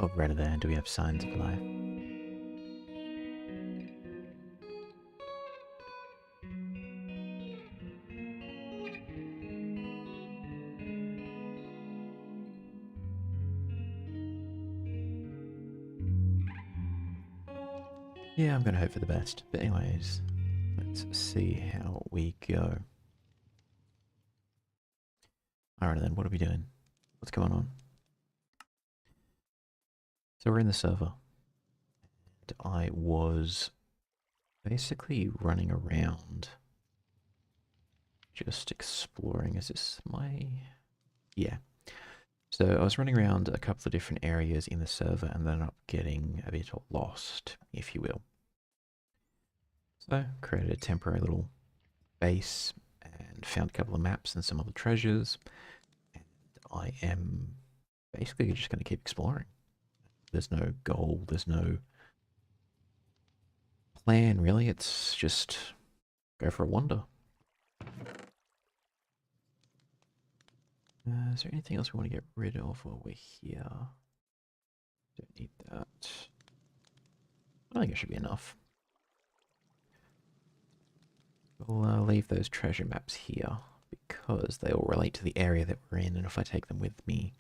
Oh, rather than do we have signs of life? Yeah, I'm gonna hope for the best. But anyways, let's see how we go. Alright then, what are we doing? What's going on? So we're in the server. And I was basically running around just exploring. Is this my... Yeah. So I was running around a couple of different areas in the server and then up getting a bit lost, if you will. So created a temporary little base and found a couple of maps and some other treasures. And I am basically just going to keep exploring. There's no goal, there's no plan really. It's just go for a wander. Is there anything else we want to get rid of while we're here? Don't need that. I think it should be enough. We'll leave those treasure maps here because they all relate to the area that we're in, and if I take them with me,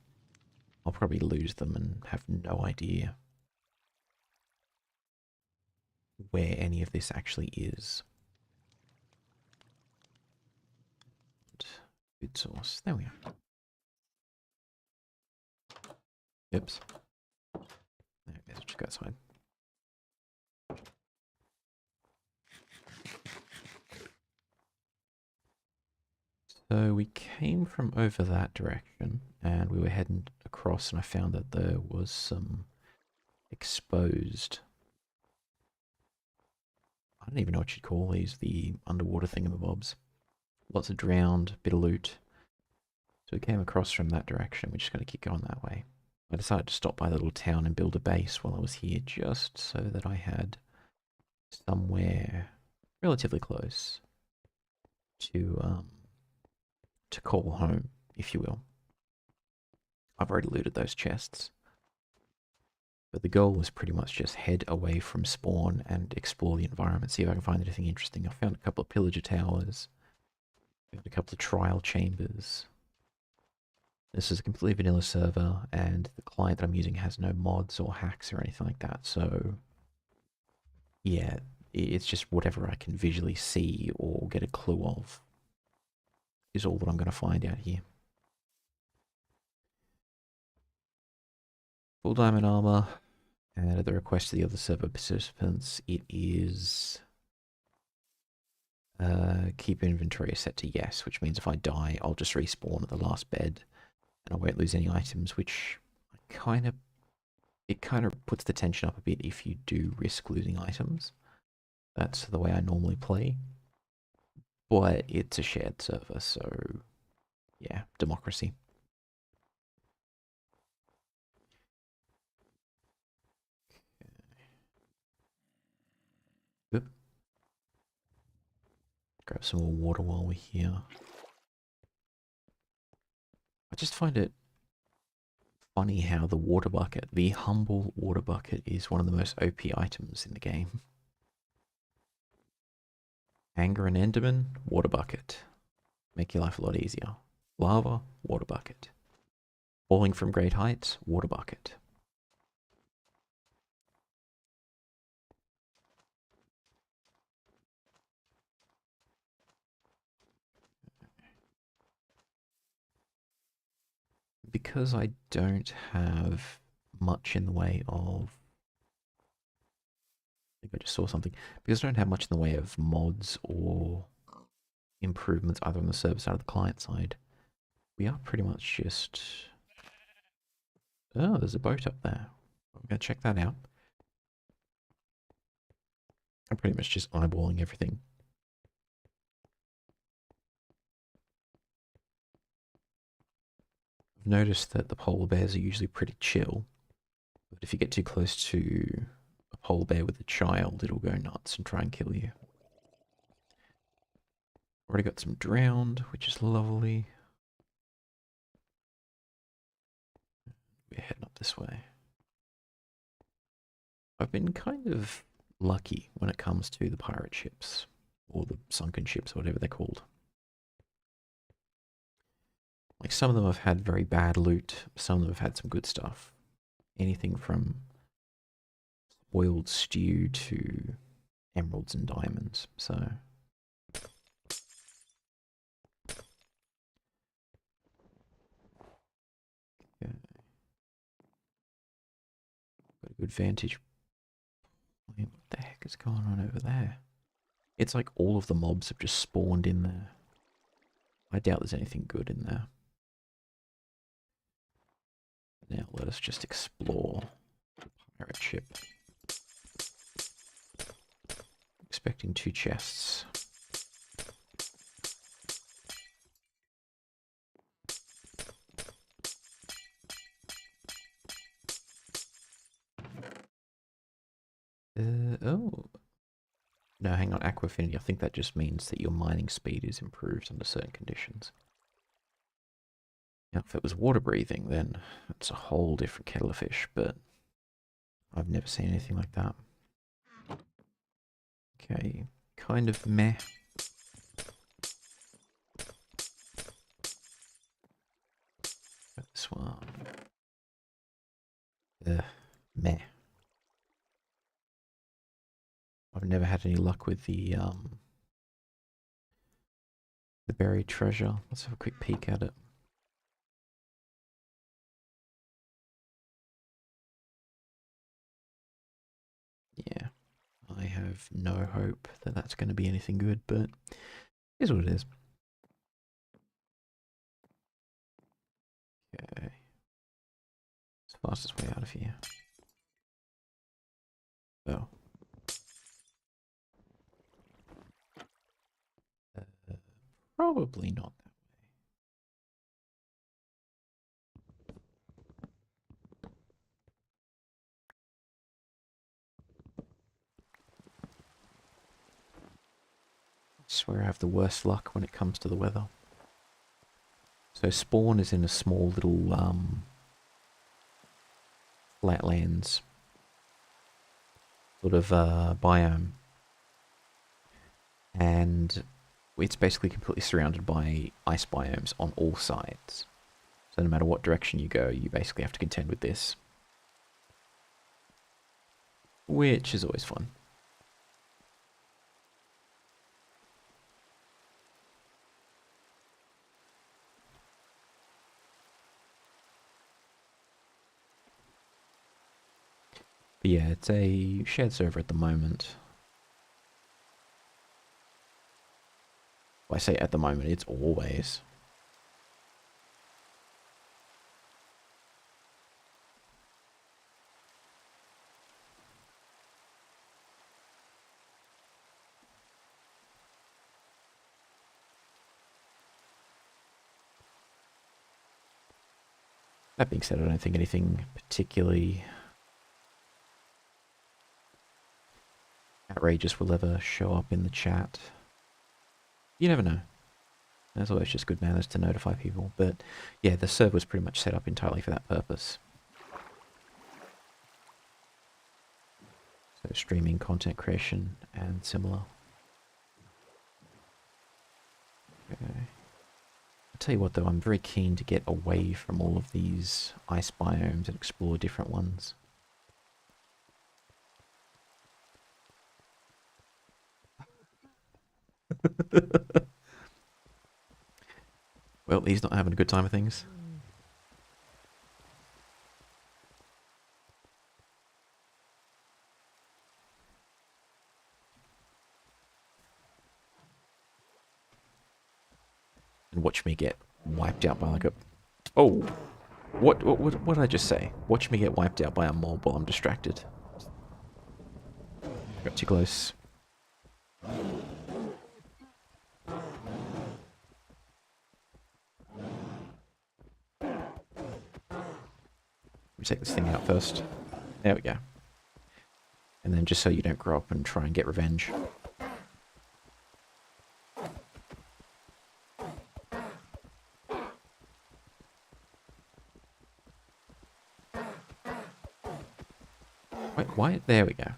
I'll probably lose them and have no idea where any of this actually is. Food source. There we are. Oops. There, let's just go outside. So we came from over that direction and we were heading across, and I found that there was some exposed... I don't even know what you'd call these, the underwater thingamabobs. Lots of drowned, bit of loot. So we came across from that direction. We're just going to keep going that way. I decided to stop by the little town and build a base while I was here, just so that I had somewhere relatively close to call home, if you will. I've already looted those chests. But the goal was pretty much just head away from spawn and explore the environment, see if I can find anything interesting. I found a couple of pillager towers, found a couple of trial chambers. This is a completely vanilla server, and the client that I'm using has no mods or hacks or anything like that, so yeah, it's just whatever I can visually see or get a clue of is all that I'm going to find out here. Full diamond armor, and at the request of the other server participants, it is keep inventory set to yes, which means if I die, I'll just respawn at the last bed, and I won't lose any items, which it kind of puts the tension up a bit if you do risk losing items. That's the way I normally play. But it's a shared server, so yeah, democracy. Oop. Grab some more water while we're here. I just find it funny how the water bucket, the humble water bucket, is one of the most OP items in the game. Anger and Enderman, water bucket. Make your life a lot easier. Lava, water bucket. Falling from great heights, water bucket. Because I don't have much in the way of... I think I just saw something. Because I don't have much in the way of mods or improvements either on the server side or the client side, we are pretty much just... Oh, there's a boat up there. I'm going to check that out. I'm pretty much just eyeballing everything. I've noticed that the polar bears are usually pretty chill, but if you get too close to a polar bear with a child, it'll go nuts and try and kill you. Already got some drowned, which is lovely. We're heading up this way. I've been kind of lucky when it comes to the pirate ships, or the sunken ships, or whatever they're called. Like, some of them have had very bad loot, some of them have had some good stuff. Anything from boiled stew to emeralds and diamonds, so... Yeah. Got a good vantage. What the heck is going on over there? It's like all of the mobs have just spawned in there. I doubt there's anything good in there. Now let us just explore the pirate ship. Expecting 2 chests. Oh. No, hang on, Aqua Affinity. I think that just means that your mining speed is improved under certain conditions. Now, if it was water breathing, then it's a whole different kettle of fish, but I've never seen anything like that. Okay, kind of meh. Got this one. Meh. I've never had any luck with the buried treasure. Let's have a quick peek at it. Yeah, I have no hope that that's going to be anything good, but it is what it is. Okay. It's the fastest way out of here. Oh. Probably not that way. I swear I have the worst luck when it comes to the weather. So spawn is in a small little flatlands sort of biome, and it's basically completely surrounded by ice biomes on all sides. So no matter what direction you go, you basically have to contend with this, which is always fun. But yeah, it's a shared server at the moment. Well, I say at the moment, it's always. That being said, I don't think anything particularly outrageous will ever show up in the chat. You never know. That's always just good manners to notify people. But yeah, the server was pretty much set up entirely for that purpose. So streaming, content creation, and similar. Okay. I'll tell you what though, I'm very keen to get away from all of these ice biomes and explore different ones. Well, he's not having a good time of things. And watch me get wiped out by like a... Oh! What did I just say? Watch me get wiped out by a mob while I'm distracted. Got too close. Let me take this thing out first. There we go. And then just so you don't grow up and try and get revenge. Wait, why? There we go.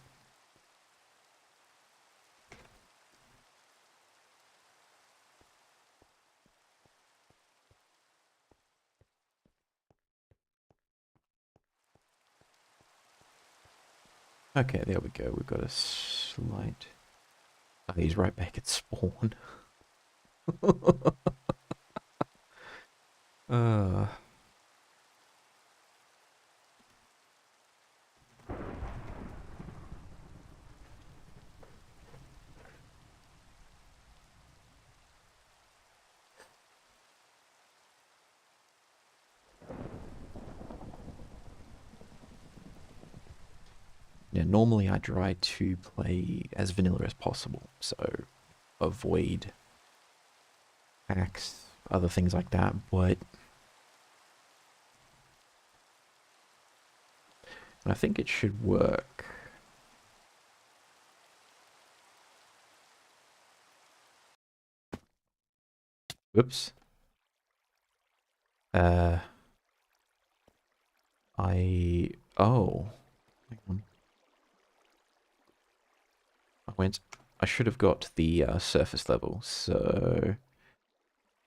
Okay, there we go. We've got a slight... Oh, he's right back at spawn. uh... Yeah, normally I try to play as vanilla as possible, so avoid hacks, other things like that, but I think it should work. Whoops. Oh. Hang on. I should have got the surface level, so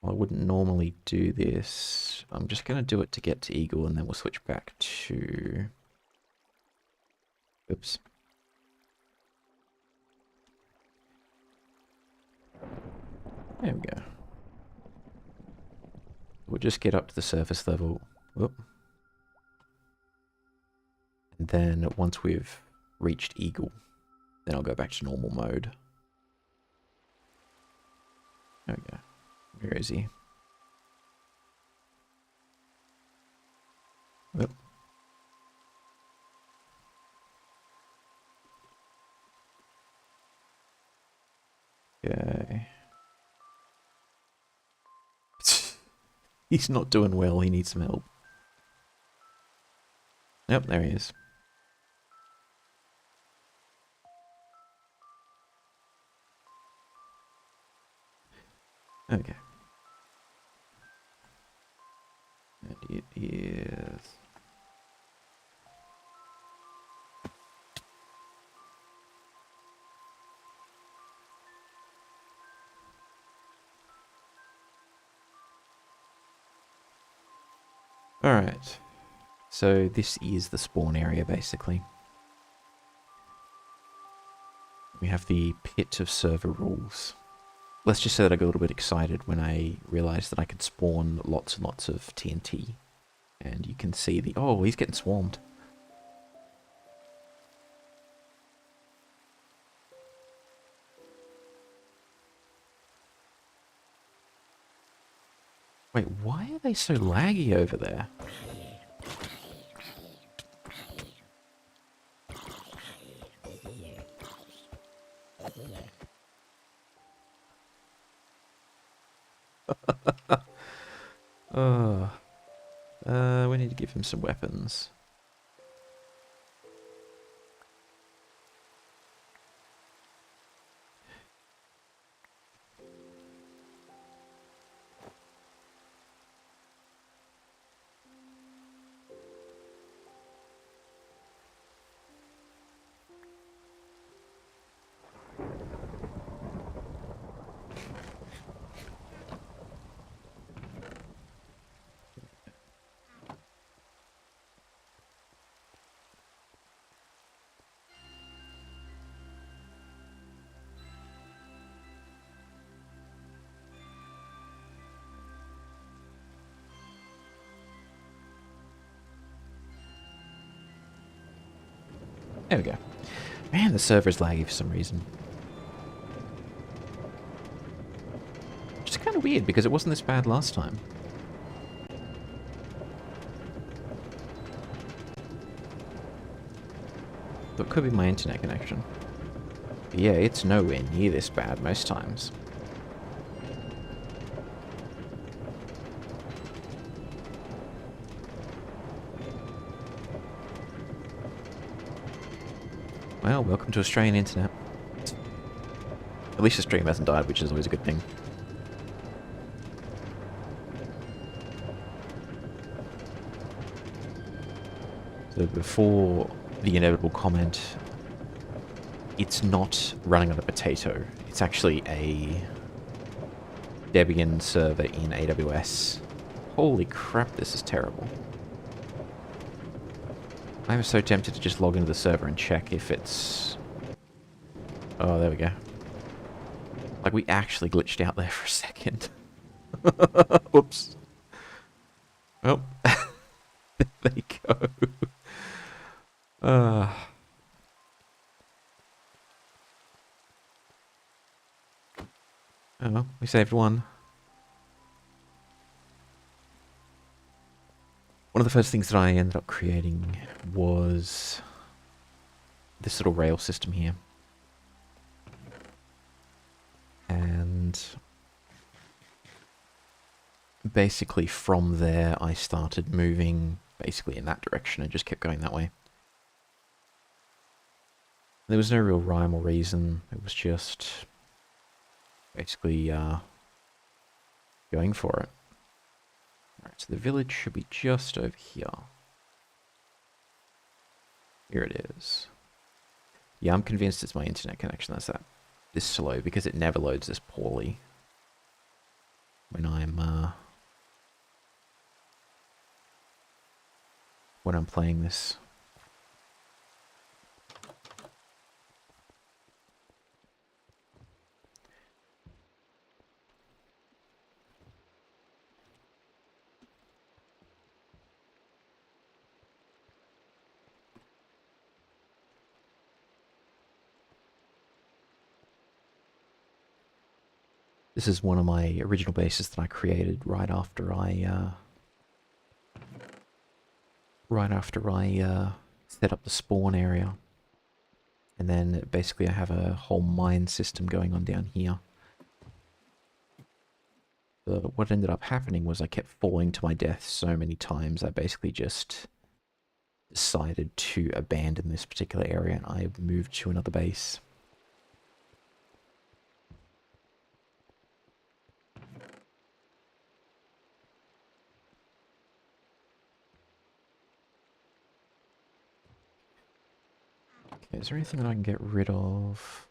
I wouldn't normally do this. I'm just going to do it to get to Eagle, and then we'll switch back to... Oops. There we go. We'll just get up to the surface level. Whoop. And then once we've reached Eagle, then I'll go back to normal mode. There we go. Where is he? Whoop. Okay. He's not doing well. He needs some help. Yep, there he is. Okay. And it is... Alright. So this is the spawn area, basically. We have the pit of server rules. Let's just say that I got a little bit excited when I realized that I could spawn lots and lots of TNT. And you can see the... Oh, he's getting swarmed. Wait, why are they so laggy over there? Oh, we need to give him some weapons. There we go. Man, the server's laggy for some reason. Which is kind of weird, because it wasn't this bad last time. But it could be my internet connection. But yeah, it's nowhere near this bad most times. Well, welcome to Australian internet. At least the stream hasn't died, which is always a good thing. So before the inevitable comment, it's not running on a potato. It's actually a Debian server in AWS. Holy crap, this is terrible. I'm so tempted to just log into the server and check if it's... Oh, there we go. Like, we actually glitched out there for a second. Whoops. Oh. There you go. Uh, oh, we saved one. One of the first things that I ended up creating was this little rail system here. And basically from there I started moving basically in that direction and just kept going that way. There was no real rhyme or reason. It was just basically going for it. Alright, so the village should be just over here. Here it is. Yeah, I'm convinced it's my internet connection that's this slow, because it never loads this poorly when I'm playing this. This is one of my original bases that I created right after I set up the spawn area. And then basically I have a whole mine system going on down here. But what ended up happening was I kept falling to my death so many times, I basically just decided to abandon this particular area and I moved to another base. Okay, is there anything that I can get rid of?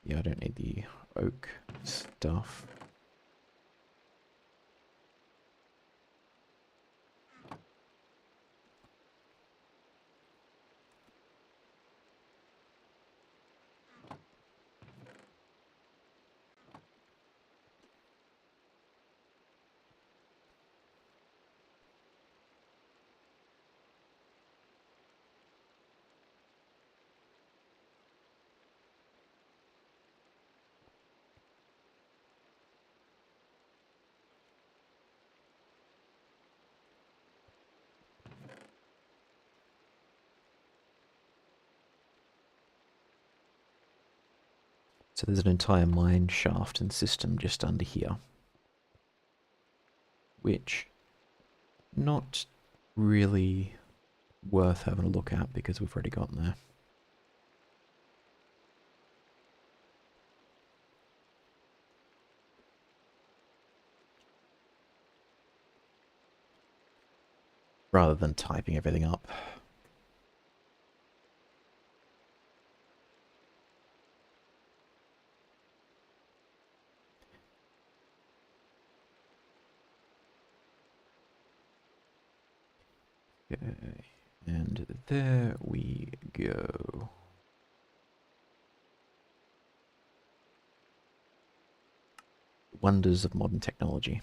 Yeah, I don't need the oak stuff. So there's an entire mine shaft and system just under here. Which, not really worth having a look at because we've already gotten there. Rather than typing everything up. Okay, and there we go. Wonders of modern technology.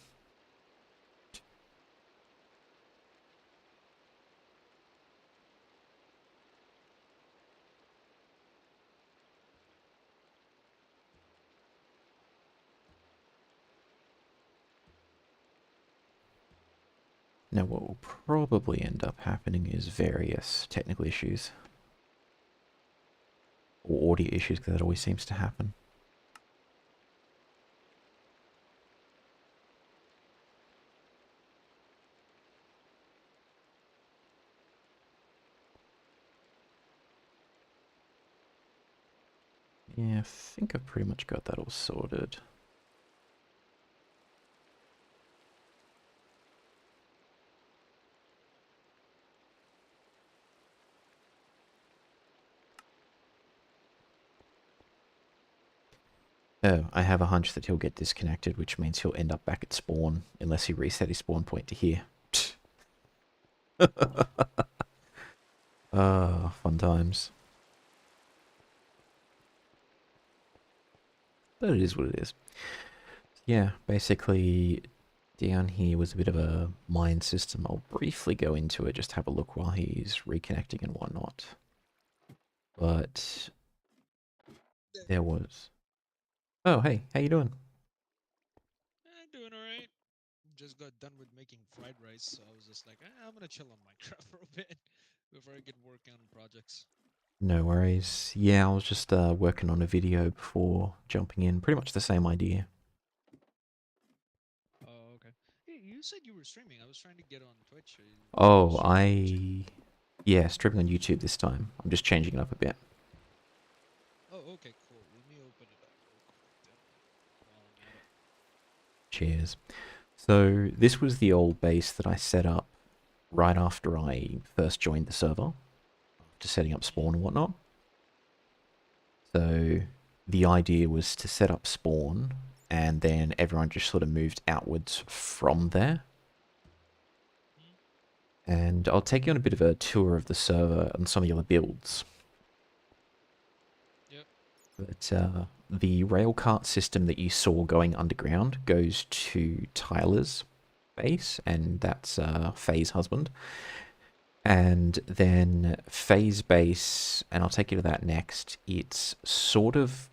Now what will probably end up happening is various technical issues. Or audio issues, because that always seems to happen. Yeah, I think I've pretty much got that all sorted. Oh, I have a hunch that he'll get disconnected, which means he'll end up back at spawn unless he reset his spawn point to here. Ah, fun times. But it is what it is. Yeah, basically down here was a bit of a mine system. I'll briefly go into it, just have a look while he's reconnecting and whatnot. But there was... Oh, hey, how you doing? Doing alright. Just got done with making fried rice, so I was just like, I'm gonna chill on Minecraft for a bit before I get working on projects. No worries. Yeah, I was just working on a video before jumping in. Pretty much the same idea. Oh, okay. Hey, you said you were streaming. I was trying to get on Twitch. Are you Oh, streaming on YouTube? Yeah, streaming on YouTube this time. I'm just changing it up a bit. Oh, okay, cool. Let me open it up real quick then while I'm at it. Cheers. So this was the old base that I set up right after I first joined the server, after setting up Mm-hmm. spawn and whatnot. So the idea was to set up spawn, and then everyone just sort of moved outwards from there. Mm-hmm. And I'll take you on a bit of a tour of the server and some of the other builds. Yep. But the railcart system that you saw going underground goes to Tyler's base, and that's Faye's husband. And then Faye's base, and I'll take you to that next. It's sort of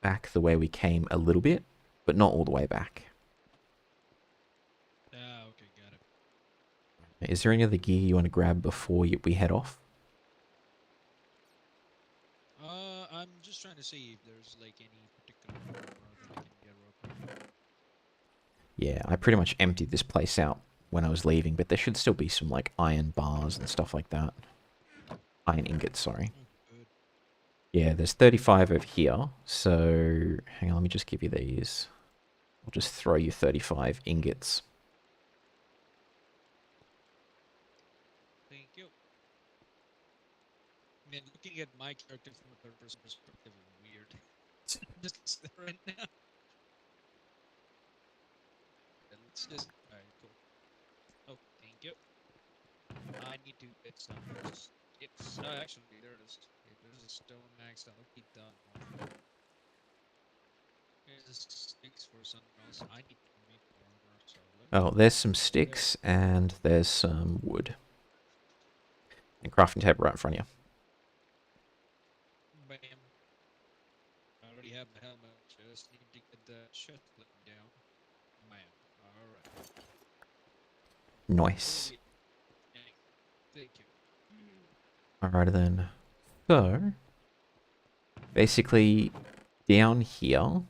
back the way we came a little bit, but not all the way back. Ah, okay, got it. Is there any other gear you want to grab before we head off? I'm just trying to see if there's like any particular armor that I can get real quick. Yeah, I pretty much emptied this place out when I was leaving, but there should still be some like iron bars and stuff like that. Iron ingots, sorry. Oh, good. Yeah, there's 35 over here. So hang on, let me just give you these. I'll just throw you 35 ingots. Thank you. Man, looking at my character from a third-person perspective is weird. Just right now. Let's just. All right, cool. Oh, thank you. I need to get some sticks. Actually, there it is. Okay, there's a stone axe. I'll keep that one. There's sticks for something else. I need to make more armor, so let me Oh, there's put some that there. sticks and there's some wood. And crafting table right in front of you. Bam. I already have the helmet. Just need to get the chest plate down. Bam. All right. Nice. Holy dang. Thank you. Alright then. So, basically, down here,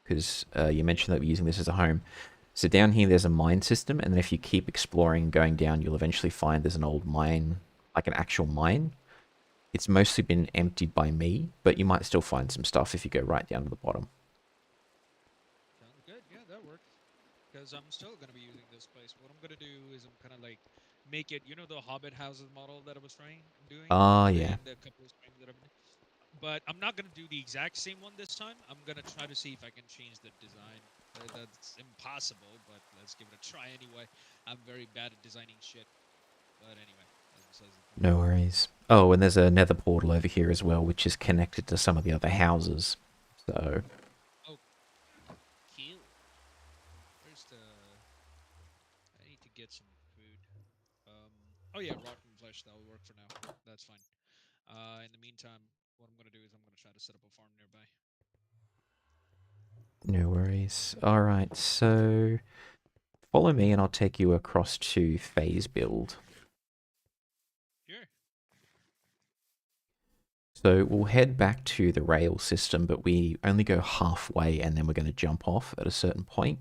because you mentioned that we're using this as a home. So down here there's a mine system, and then if you keep exploring and going down, you'll eventually find there's an old mine, like an actual mine. It's mostly been emptied by me, but you might still find some stuff if you go right down to the bottom. Sounds good. Yeah, that works. Because I'm still gonna be using this place. What I'm gonna do is I'm kind of like make it, the Hobbit houses model that I was trying doing Ah, yeah. in the couple of streams that I've been. But I'm not gonna do the exact same one this time. I'm gonna try to see if I can change the design. That's impossible, but let's give it a try anyway. I'm very bad at designing shit. But anyway, that's besides the point. No worries. Oh, and there's a nether portal over here as well, which is connected to some of the other houses. So, Oh, kill. Where's the? I need to get some food. Oh yeah, rotten flesh. That will work for now. That's fine. In the meantime, what I'm gonna do is I'm gonna try to set up a farm nearby. no worries. Alright, so follow me and I'll take you across to phase build. Sure. So we'll head back to the rail system, but we only go halfway and then we're going to jump off at a certain point.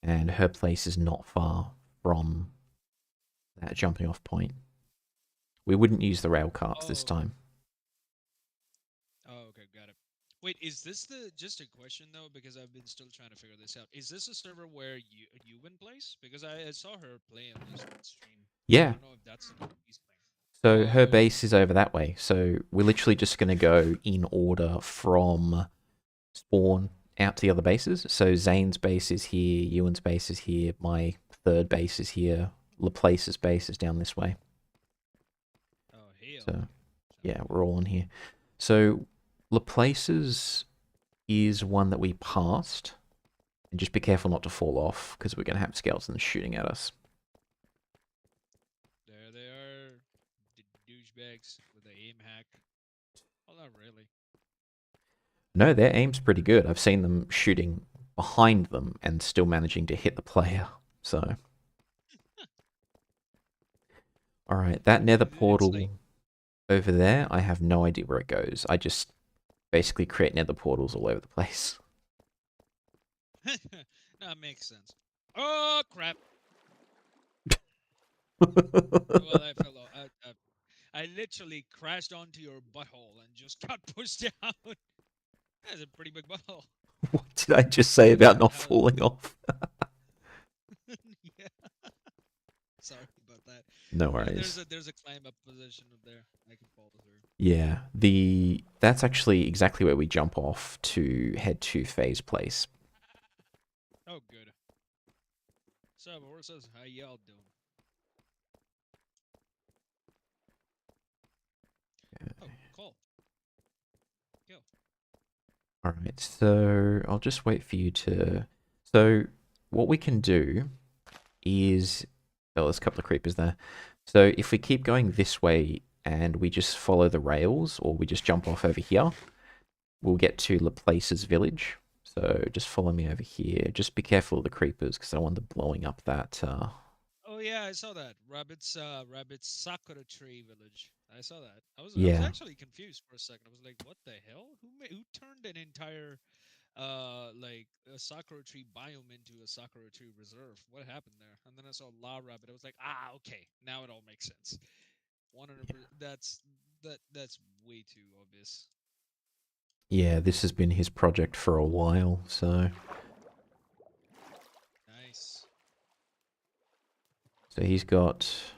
And her place is not far from that jumping off point. We wouldn't use the rail carts this Oh, time. oh, okay, got it. Wait, is this the just a question though? Because I've been still trying to figure this out. Is this a server where you win plays? Because I saw her play on this one stream, but I Yeah, don't know if that's the one he's playing. so her Oh, base is over that way. So we're literally just going to go in order from spawn out to the other bases. So Zane's base is here, Ewan's base is here, my third base is here, Laplace's base is down this way. Oh, hell So yeah. yeah, Sounds we're all in here. So Laplace's is one that we passed. And just be careful not to fall off, because we're going to have skeletons shooting at us. good. There they are. Douchebags with the aim hack. Well, not really. No, their aim's pretty good. I've seen them shooting behind them and still managing to hit the player. So, alright, that nether It's like portal over there, I have no idea where it goes. I just basically create nether portals all over the place. that makes sense. Oh crap! What Well, I fell off. I literally crashed onto your butthole and just got pushed out. That's a pretty big butthole. did I just say How about the not hell? falling off? Yeah, sorry about that. No Yeah, worries. there's a climb up position up there. I can fall through. Yeah, that's actually exactly where we jump off to head to Phase Place. Oh, good. So, horses, how y'all doing? Oh, cool. Kill. All right, so I'll just wait for you to. So, what we can do is. Oh, there's a couple of creepers there. So, if we keep going this way and we just follow the rails, or we just jump off over here, we'll get to Laplace's village. So, just follow me over here. Just be careful of the creepers because I don't want them blowing up that. Oh yeah, I saw that. Rabbit's Sakura Tree Village. I saw that. I was Yeah, actually confused for a second. I was like, what the hell? Who turned an entire like a Sakura Tree biome into a Sakura Tree reserve? What happened there? And then I saw La Rabbit. I was like, ah, okay, now it all makes sense. 100%. That's way too obvious. yeah, this has been his project for a while. Nice. So he's got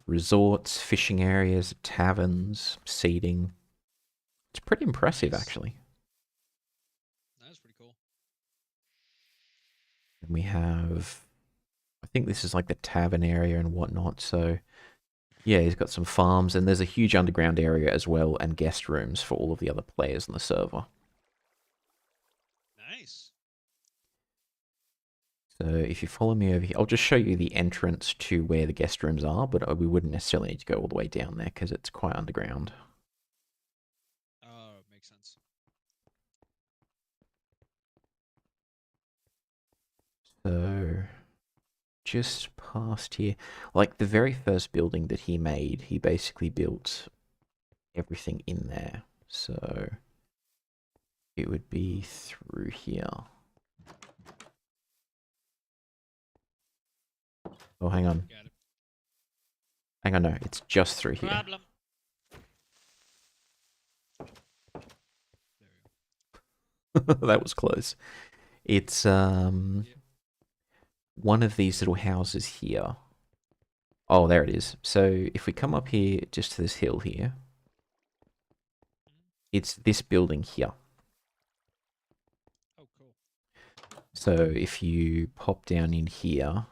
resorts, fishing areas, taverns, seating. It's pretty impressive, Nice. actually. That's pretty cool. And we have, I think this is like the tavern area and whatnot. So, yeah, he's got some farms, and there's a huge underground area as well, and guest rooms for all of the other players on the server. Nice. So, if you follow me over here, I'll just show you the entrance to where the guest rooms are, but we wouldn't necessarily need to go all the way down there because it's quite underground. Oh, makes sense. So, just past here, like the very first building that he made, he basically built everything in there. So, it would be through here. Oh, hang on. Got it. Hang on, no, it's just No through here. problem. There we That was close. It's go. Yep. one of these little houses here. Oh, there it is. So if we come up here just to this hill here, Mhm. it's this building here. Oh, cool. So if you pop down in here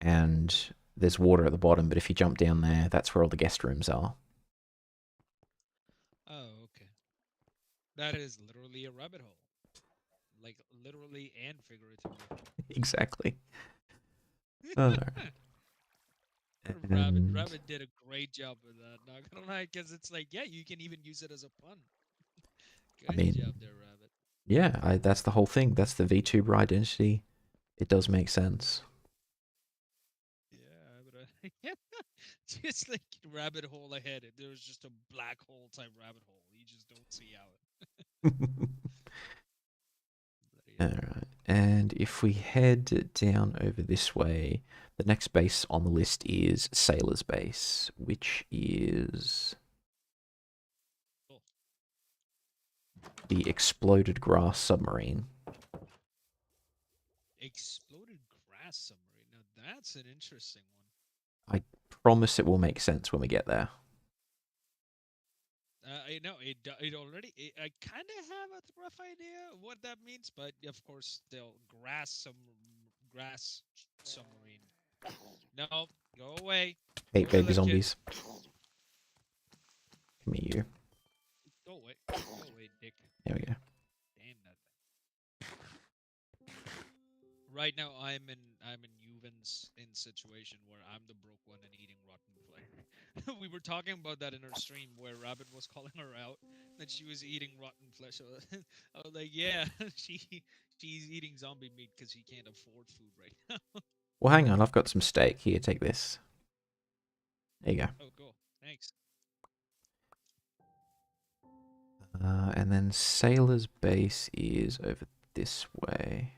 and there's water at the bottom, but if you jump down there, that's where all the guest rooms are. Oh, okay. That is literally a rabbit hole. Like literally and figuratively. Exactly. Oh, and Rabbit did a great job with that. Not gonna lie, because it's like, yeah, you can even use it as a pun. I Good mean, job there, Rabbit. yeah, that's the whole thing. That's the VTuber identity. It does make sense. Yeah, but yeah, just like rabbit hole ahead. There was just a black hole type rabbit hole. You just don't see out. Bloody hell. Alright, and if we head down over this way, the next base on the list is Sailor's Base, which is Cool. the exploded grass submarine. Exploded grass submarine. Now that's an interesting one. I promise it will make sense when we get there. I know it already. I kind of have a rough idea of what that means, but of course, still grass submarine. No, go away. Hey, Go away, baby little kid. zombies. Come here, you. Go away. Go away, dick. There we go. Damn that thing. Right now, I'm in Juven's in situation where I'm the broke one and eating rotten flesh. We were talking about that in our stream where Rabbit was calling her out that she was eating rotten flesh. I was like, yeah, she's eating zombie meat because she can't afford food right now. Well, hang on. I've got some steak. Here, take this. There you go. Oh, cool. Thanks. And then Sailor's base is over this way.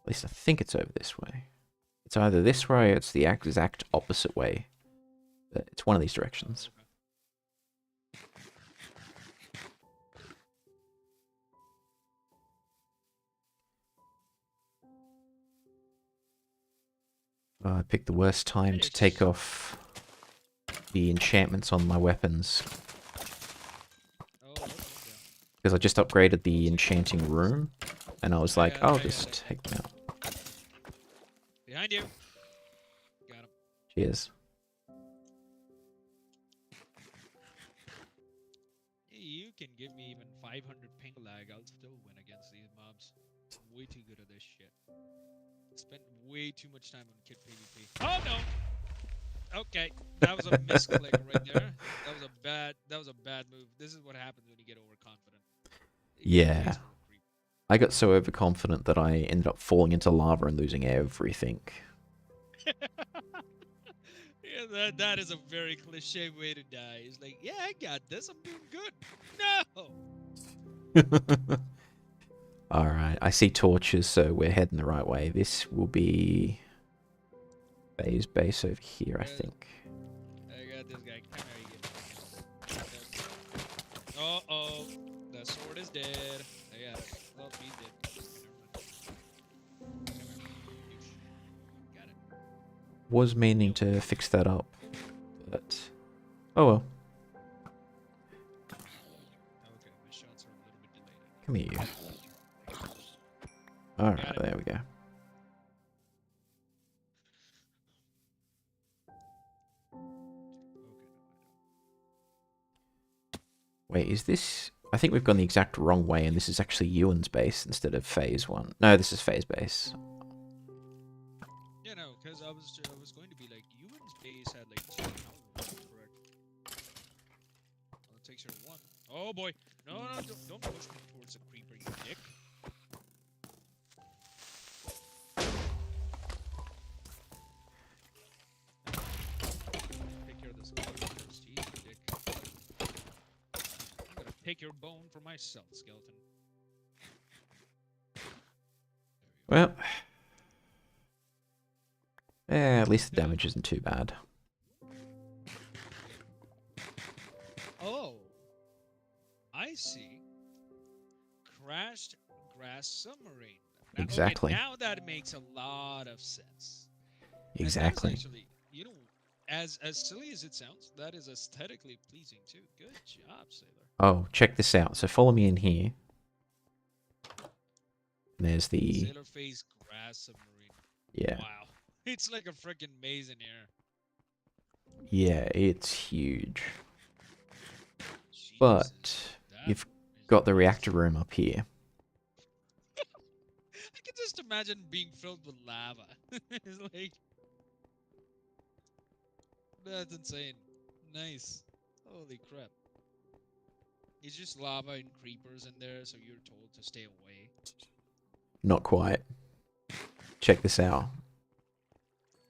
At least I think it's over this way. It's either this way or it's the exact opposite way. But it's one of these directions. Okay. I picked the worst time to take off the enchantments on my weapons. Oh, okay. Because I just upgraded the enchanting room. And I was like, Yeah, I'll I got just it. take them out. Behind you. Got him. Cheers. You can give me even 500 ping lag. I'll still win against these mobs. I'm way too good at this shit. Spent way too much time on kid PvP. Oh no! Okay, that was a misclick right there. That was a bad move. This is what happens when you get overconfident. Yeah. I got so overconfident that I ended up falling into lava and losing everything. Yeah, that is a very cliche way to die. It's like, yeah, I got this. I'm doing good. No. Alright, I see torches, so we're heading the right way. This will be Bay's base over here, I think. I got this guy. Come here, you get. Uh-oh. The sword is dead. I got it. Well, he's dead. Come here. Douche. Got it. Was meaning to fix that up, but oh well. Okay, my shots are a little bit delayed. Come here. Alright, there we go. Wait, is this... I think we've gone the exact wrong way, and this is actually Ewan's base instead of Faye's one. No, this is Faye's base. Yeah, no, because I was going to be like, Ewan's base had like 2 houses, correct? Well, it takes her 1. Oh boy! No, don't push me towards the creeper, you dick. Take care of this skeleton first, you dick. I'm gonna take your bone for myself, skeleton. Well... yeah, at least the damage isn't too bad. Oh! I see. Crashed grass submarine. Now, Exactly. Okay, now that makes a lot of sense. Exactly. And that is actually, as silly as it sounds, that is aesthetically pleasing too. Good job, Sailor. Oh, check this out. So follow me in here. There's the... Sailor face grass submarine. Yeah. Wow. It's like a freaking maze in here. Yeah, it's huge. Jesus, But that you've is got the nice. reactor room up here. I can just imagine being filled with lava. It's like... That's insane. Nice. Holy crap. It's just lava and creepers in there, so you're told to stay away. Not quite. Check this out.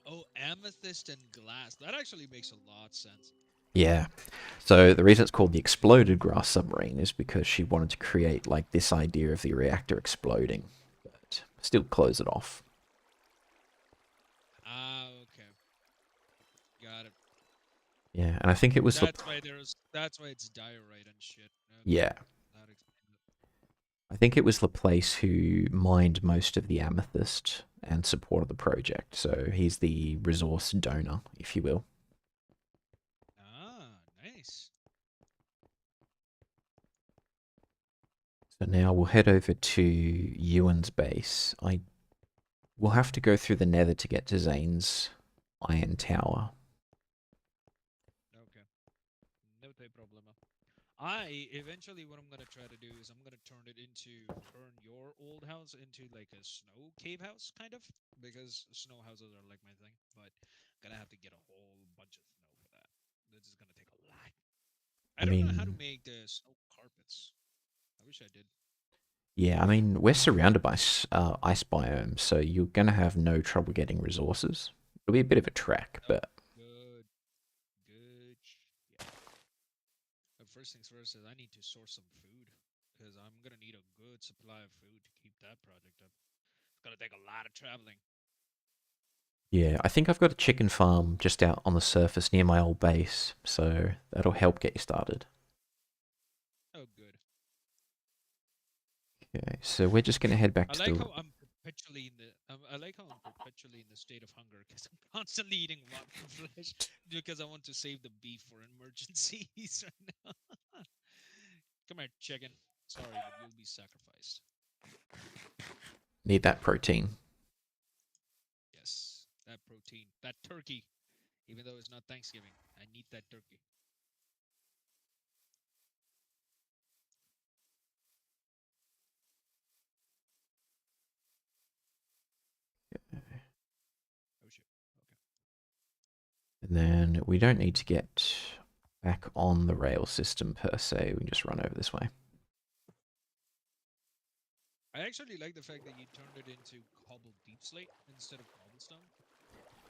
Oh, amethyst and glass. That actually makes a lot of sense. Yeah. So the reason it's called the exploded grass submarine is because she wanted to create like this idea of the reactor exploding, but still close it off. Ah, okay. Got it. Yeah, and I think it was That's why it's diorite and shit. Okay. yeah. That explains it. I think it was Laplace who mined most of the amethyst and supported the project, so he's the resource donor, if you will. Ah, nice. So now we'll head over to Ewan's base. I will have to go through the nether to get to Zane's iron tower. Okay. No te problema. I eventually what I'm gonna try to do is I'm gonna turn your old house into like a snow cave house kind of because snow houses are like my thing, but gonna have to get a whole bunch of snow for that. This is gonna take a lot. I I don't know how to mean, make the snow carpets. I wish I did. yeah, I mean, we're surrounded by ice biomes, so you're going to have no trouble getting resources. It'll be a bit of a trek, Oh, but good, good. Yeah. But first things first is I need to source some food because I'm gonna need a good supply of food to keep that project up. It's gonna take a lot of traveling. yeah, I think I've got a chicken farm just out on the surface near my old base, so that'll help get you started. Oh, good. Okay, so we're just going to head back I to like the. how I'm perpetually in the. I like how I'm perpetually in the state of hunger because I'm constantly eating rotten flesh because I want to save the beef for emergencies right now. Come here, chicken. Sorry, but you'll be sacrificed. Need that protein. Yes, that protein, that turkey. Even though it's not Thanksgiving, I need that turkey. Oh shit. Okay. And then we don't need to get back on the rail system per se, we can just run over this way. I actually like the fact that you turned it into cobbled deep slate instead of cobblestone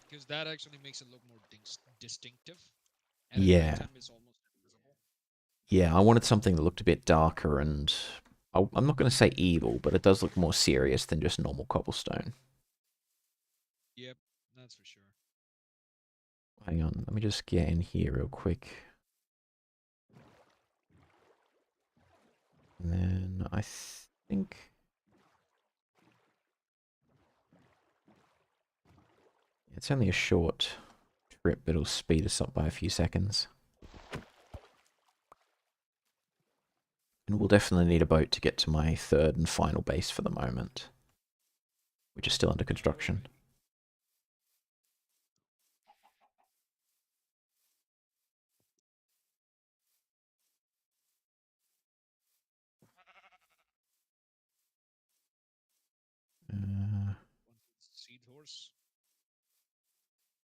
because that actually makes it look more distinctive. And at Yeah, nighttime, it's almost invisible. yeah, I wanted something that looked a bit darker and I'm not going to say evil, but it does look more serious than just normal cobblestone. Yep, that's for sure. Hang on, let me just get in here real quick. And then I think it's only a short trip, but it'll speed us up by a few seconds. And we'll definitely need a boat to get to my third and final base for the moment, which is still under construction. Alrighty. Uh, Seed horse?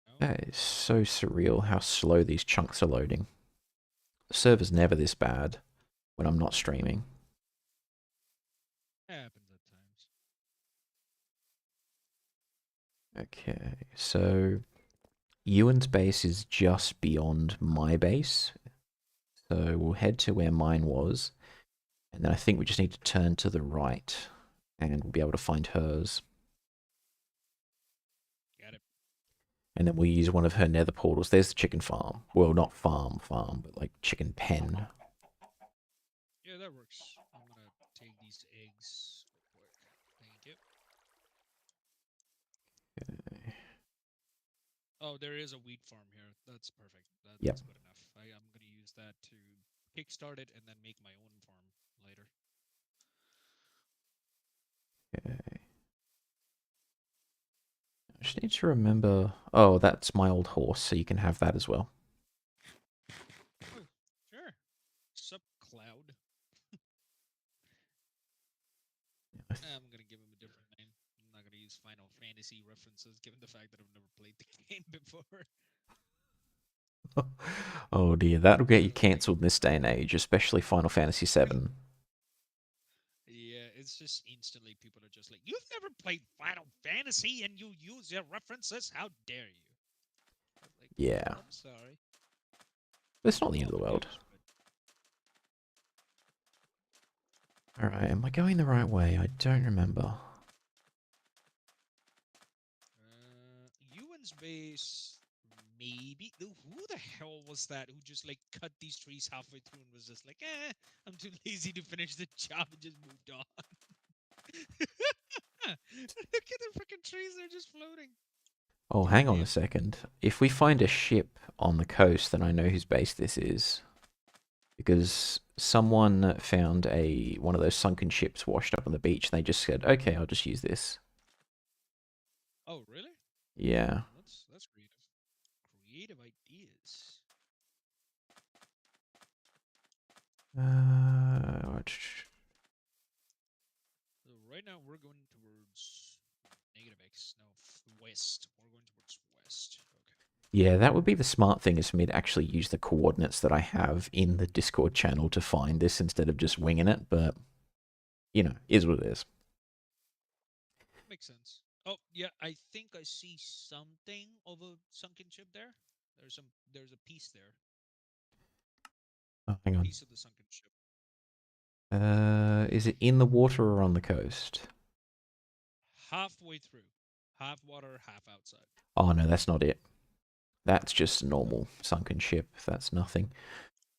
No? that is so surreal how slow these chunks are loading. The server's never this bad when I'm not streaming. Happens at times. Okay, so Ewan's base is just beyond my base. So we'll head to where mine was. And then I think we just need to turn to the right. And we'll be able to find hers. Got it. And then we'll use one of her nether portals. There's the chicken farm. Well, not farm, but like chicken pen. Yeah, that works. I'm gonna take these eggs real quick. Thank you. Oh, there is a wheat farm here. That's perfect. Yep. That's good enough. I'm gonna use that to kickstart it and then make my own farm later. Okay. I just need to remember. Oh, that's my old horse, so you can have that as well. Oh, sure. Sup, Cloud. I'm gonna give him a different name. I'm not gonna use Final Fantasy references, given the fact that I've never played the game before. Oh dear, that'll get you Like, cancelled in this day and age, especially Final Fantasy VII. yeah, it's just instantly people are just like, "You've never played Final Fantasy and you use your references? How dare you?" I was like, Yeah. "I'm sorry." But it's not the end All of the the world. news, but Alright, am I going the right way? I don't remember. Ewan's base maybe. Who the hell was that who just like cut these trees halfway through and was just like, I'm too lazy to finish the job and just moved on. Look at the freaking trees, they're just floating. Oh, God hang on a damn. second. If we find a ship on the coast, then I know whose base this is. Because someone found one of those sunken ships washed up on the beach, and they just said, "Okay, I'll just use this." Oh, really? Yeah. That's creative. Creative ideas. Uh, So right now we're going towards negative X. No, west. We're going towards west. Okay. yeah, that would be the smart thing is for me to actually use the coordinates that I have in the Discord channel to find this instead of just winging it. But is what it is. Makes sense. Oh, yeah, I think I see something of a sunken ship there. There's a piece there. Oh, hang on. Piece of the sunken ship. Is it in the water or on the coast? Halfway through. Half water, half outside. Oh no, that's not it. That's just a normal sunken ship. That's nothing.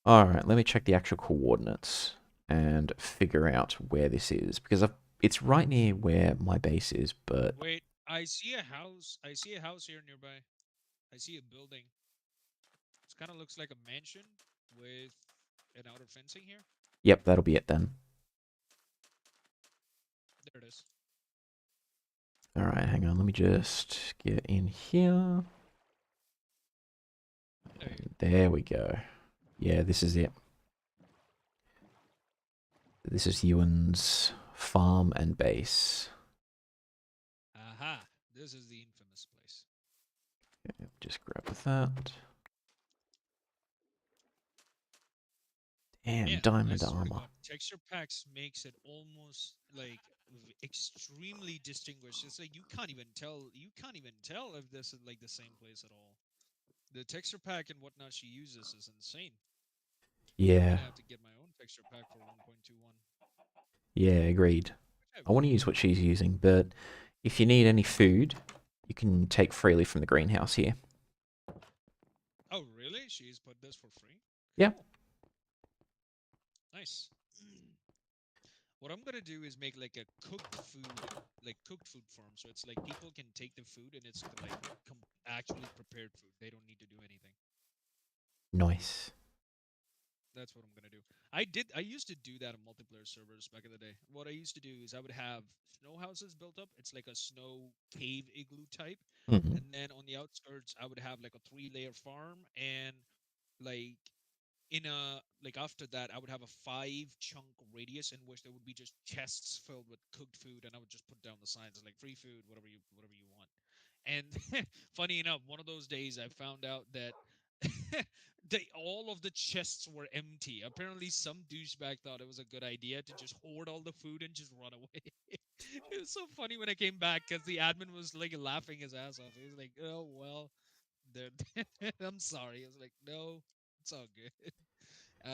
All right, let me check the actual coordinates and figure out where this is because it's right near where my base is, but Wait, I see a house. I see a house here nearby. I see a building. It kind of looks like a mansion with an outer fencing here. yep, that'll be it then. There it is. All right, hang on. Let me just get in here. There you go. There we go. Yeah, this is it. This is Ewan's farm and base. Aha! This is the infamous place. Okay, just grab that. Damn, Man, I diamond swear to armor. God, texture packs makes it almost like extremely distinguished. It's like you can't even tell. You can't even tell if this is like the same place at all. The texture pack and whatnot she uses is insane. I'm Yeah, gonna have to get my own texture pack for 1.21. yeah, agreed. I want to use what she's using, but if you need any food, you can take freely from the greenhouse here. Oh, really? She's put this for free? Yeah, Cool. Nice. What I'm gonna do is make like a cooked food farm. So it's like people can take the food and it's like actually prepared food. They don't need to do anything. nice. That's what I'm gonna do. I used to do that on multiplayer servers back in the day. What I used to do is I would have snow houses built up. It's like a snow cave igloo type. Mhm. And then on the outskirts I would have like a three-layer farm and like in a like after that I would have a five chunk radius in which there would be just chests filled with cooked food and I would just put down the signs like free food, whatever you want. And funny enough, one of those days I found out that all of the chests were empty. Apparently, some douchebag thought it was a good idea to just hoard all the food and just run away. It was so funny when I came back because the admin was like laughing his ass off. He was like, "Oh well, I'm sorry." I was like, "No, it's all good."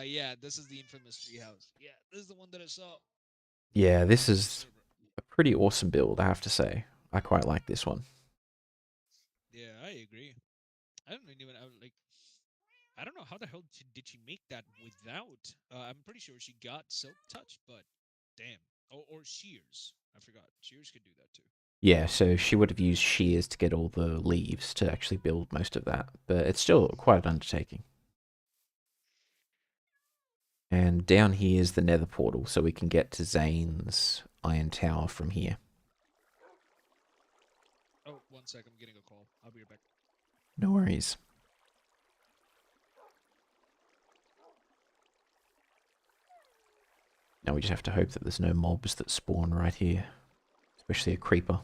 Yeah, this is the infamous treehouse. Yeah, this is the one that I saw Yeah, this on the is server. a pretty awesome build, I have to say. I quite like this one. Yeah, I agree. I don't even like. I don't know how the hell did she make that without. I'm pretty sure she got silk touch, but damn. Or shears. I forgot. Shears could do that too. Yeah, so she would have used shears to get all the leaves to actually build most of that, but it's still quite an undertaking. And down here is the nether portal, so we can get to Zane's iron tower from here. Oh, 1 sec. I'm getting a call. I'll be right back. No worries. Now we just have to hope that there's no mobs that spawn right here, especially a creeper.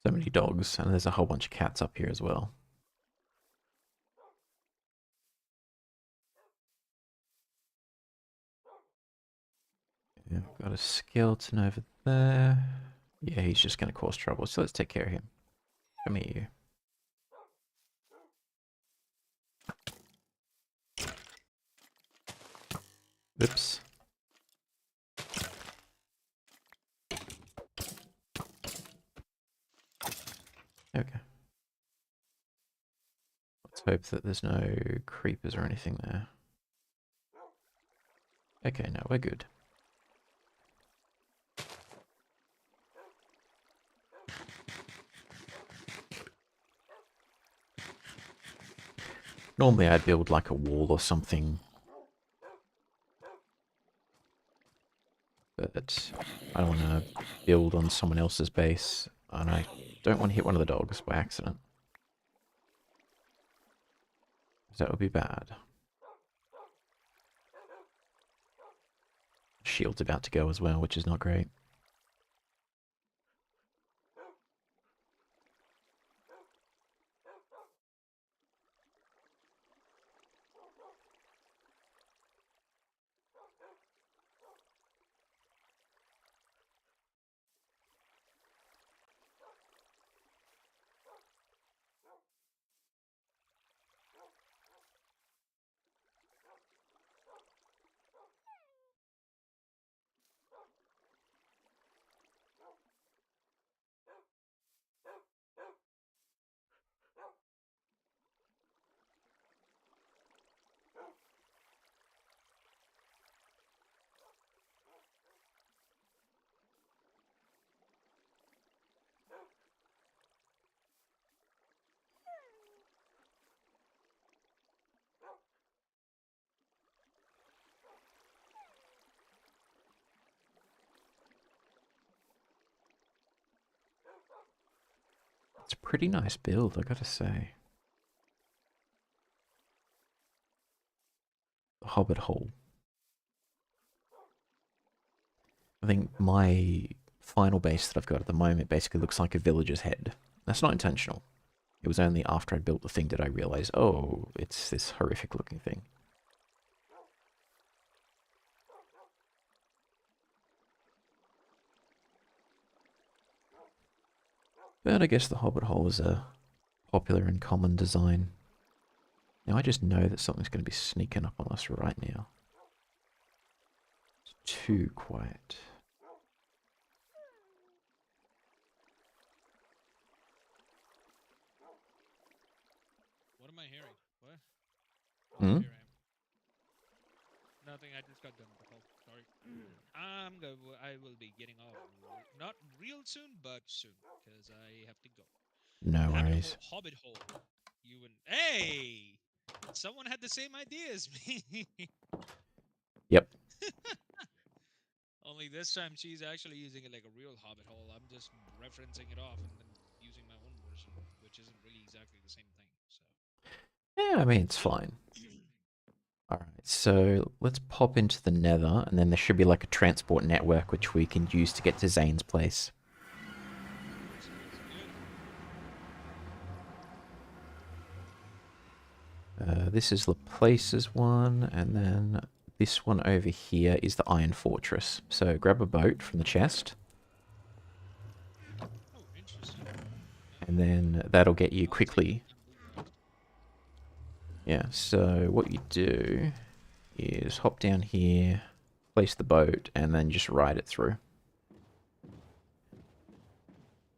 So many dogs, and there's a whole bunch of cats up here as well. Yeah, got a skeleton over there. Yeah, he's just going to cause trouble, so let's take care of him. Come here, you. Oops. Okay. Let's hope that there's no creepers or anything there. Okay, no, we're good. Normally I'd build like a wall or something, but I don't want to build on someone else's base, and I don't want to hit one of the dogs by accident. That would be bad. Shield's about to go as well, which is not great. It's a pretty nice build, I gotta say. The Hobbit Hole. I think my final base that I've got at the moment basically looks like a villager's head. That's not intentional. It was only after I built the thing did I realize, oh, it's this horrific looking thing. But I guess the Hobbit Hole is a popular and common design. Now I just know that something's going to be sneaking up on us right now. It's too quiet. What am I hearing? What? Hmm? Here I am. Nothing. I just got done with the call. Sorry. I will be getting off. Not real soon, but soon, because I have to go. No worries. Hobbit hole. You and hey, someone had the same idea as me. Yep. Only this time she's actually using it like a real Hobbit hole. I'm just referencing it off and then using my own version, which isn't really exactly the same thing. So. Yeah, I mean, it's fine. Alright, so let's pop into the nether, and then there should be like a transport network which we can use to get to Zane's place. Sounds good. This is the places one, and then this one over here is the Iron Fortress. So grab a boat from the chest, Oh, interesting. and then that'll get you I'll take quickly. it and move out. Yeah, so what you do is hop down here, place the boat, and then just ride it through.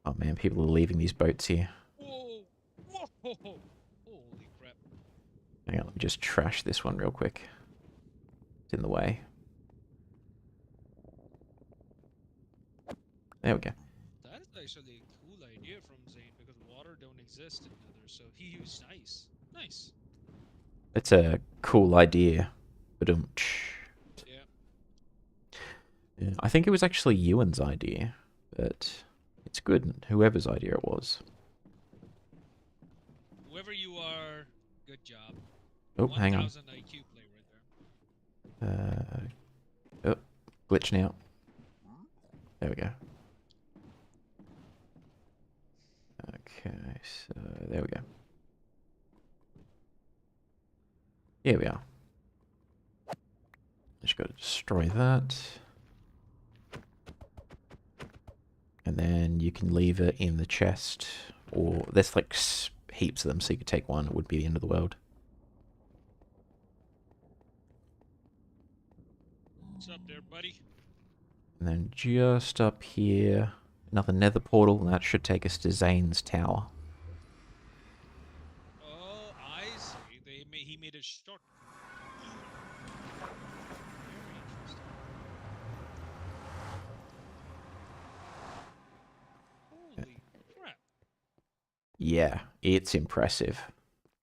Oh man, people are leaving these boats here. Whoa! Whoa! Holy crap! Hang on, let me just trash this one real quick. It's in the way. There we go. That is actually a cool idea from Zane because water don't exist in Nether, so he used ice. Nice. It's a cool idea. But Yeah. yeah, I think it was actually Ewan's idea, but it's good. Whoever's idea it was. Whoever you are, good job. Oh, hang on. 1000 IQ play right there. Oh, glitching out. There we go. So there we go. Here we are. Just got to destroy that. And then you can leave it in the chest. Or there's like heaps of them, so you could take one. It would be the end of the world. What's up there, buddy? And then just up here, another nether portal, and that should take us to Zane's tower. Oh, I see. He made a short. Very interesting. Holy crap! Yeah, it's impressive.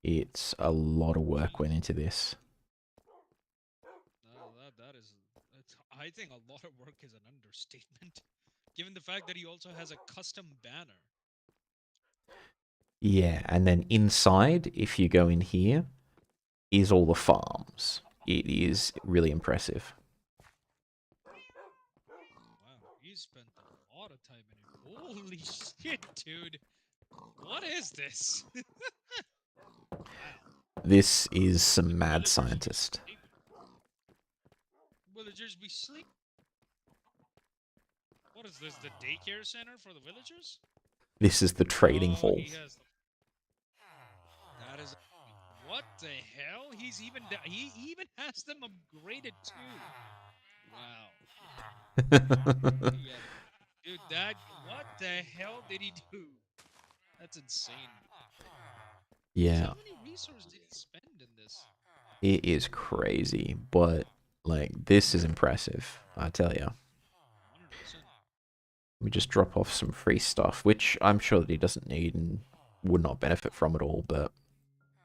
It's a lot of work went into this. That is. I think a lot of work is an understatement, given the fact that he also has a custom banner. Yeah, and then inside, if you go in here, is all the farms. It is really impressive. Wow, he spent a lot of time in it. Holy shit, dude! What is this? Wow. This is some The mad villagers be scientist. sleeping. Villagers be sleep. What is this? The daycare center for the villagers? This is the trading Oh, hall. he has. That is. What the hell? He even has them upgraded too. Wow. Yeah, dude. What the hell did he do? That's insane. Yeah, How many resources did he spend in this? it is crazy, but like this is impressive, I tell you. 100%. Let me just drop off some free stuff, which I'm sure that he doesn't need and would not benefit from at all, but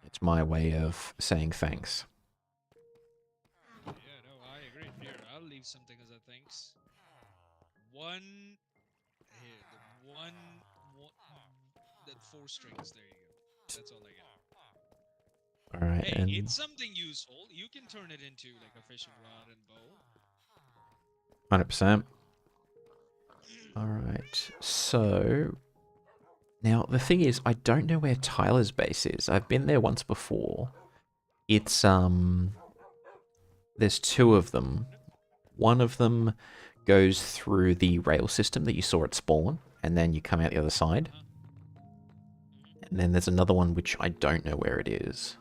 it's my way of saying thanks. Yeah, no, I agree. Here, I'll leave something as a thanks. One here, the 4 strings. There you go. That's all I got. Alright, Hey, and it's something useful. You can turn it into like a fishing rod and bow. 100%. Alright, so now the thing is, I don't know where Tyler's base is. I've been there once before. It's there's two of them. One of them goes through the rail system that you saw at spawn, and then you come out the other side. And then there's another one which I don't know where it is.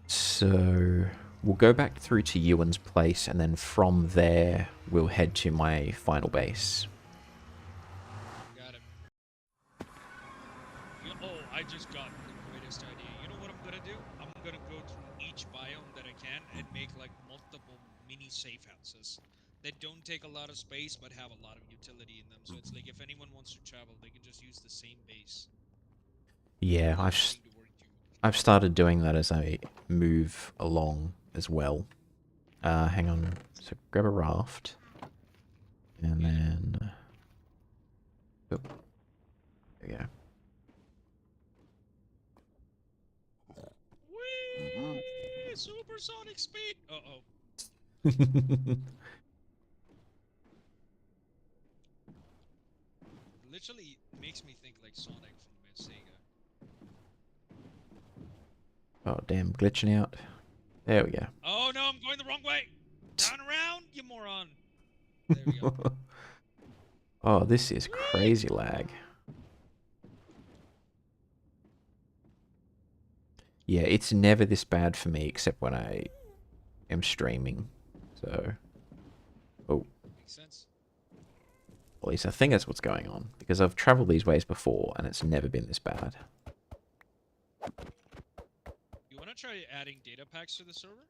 So we'll go back through to Ewan's place, and then from there we'll head to my final base. Got it. Oh, I just got the greatest idea. You know what I'm gonna do? I'm gonna go through each biome that I can and make like multiple mini safe houses that don't take a lot of space but have a lot of utility in them. So it's like if anyone wants to travel, they can just use the same base Yeah, without having to worry too much. I've started doing that as I move along as well. Hang on. So grab a raft. And then... Oh, there we go. Whee! Supersonic speed! Uh-oh. Literally makes me think like Sonic from Sega. Oh, damn, glitching out. There we go. Oh no, I'm going the wrong way! Turn around, you moron! There we go. Oh, this is Whee! crazy lag. Yeah, it's never this bad for me except when I am streaming. So, oh, Makes sense. at least I think that's what's going on. Because I've traveled these ways before and it's never been this bad. You wanna try adding data packs to the server?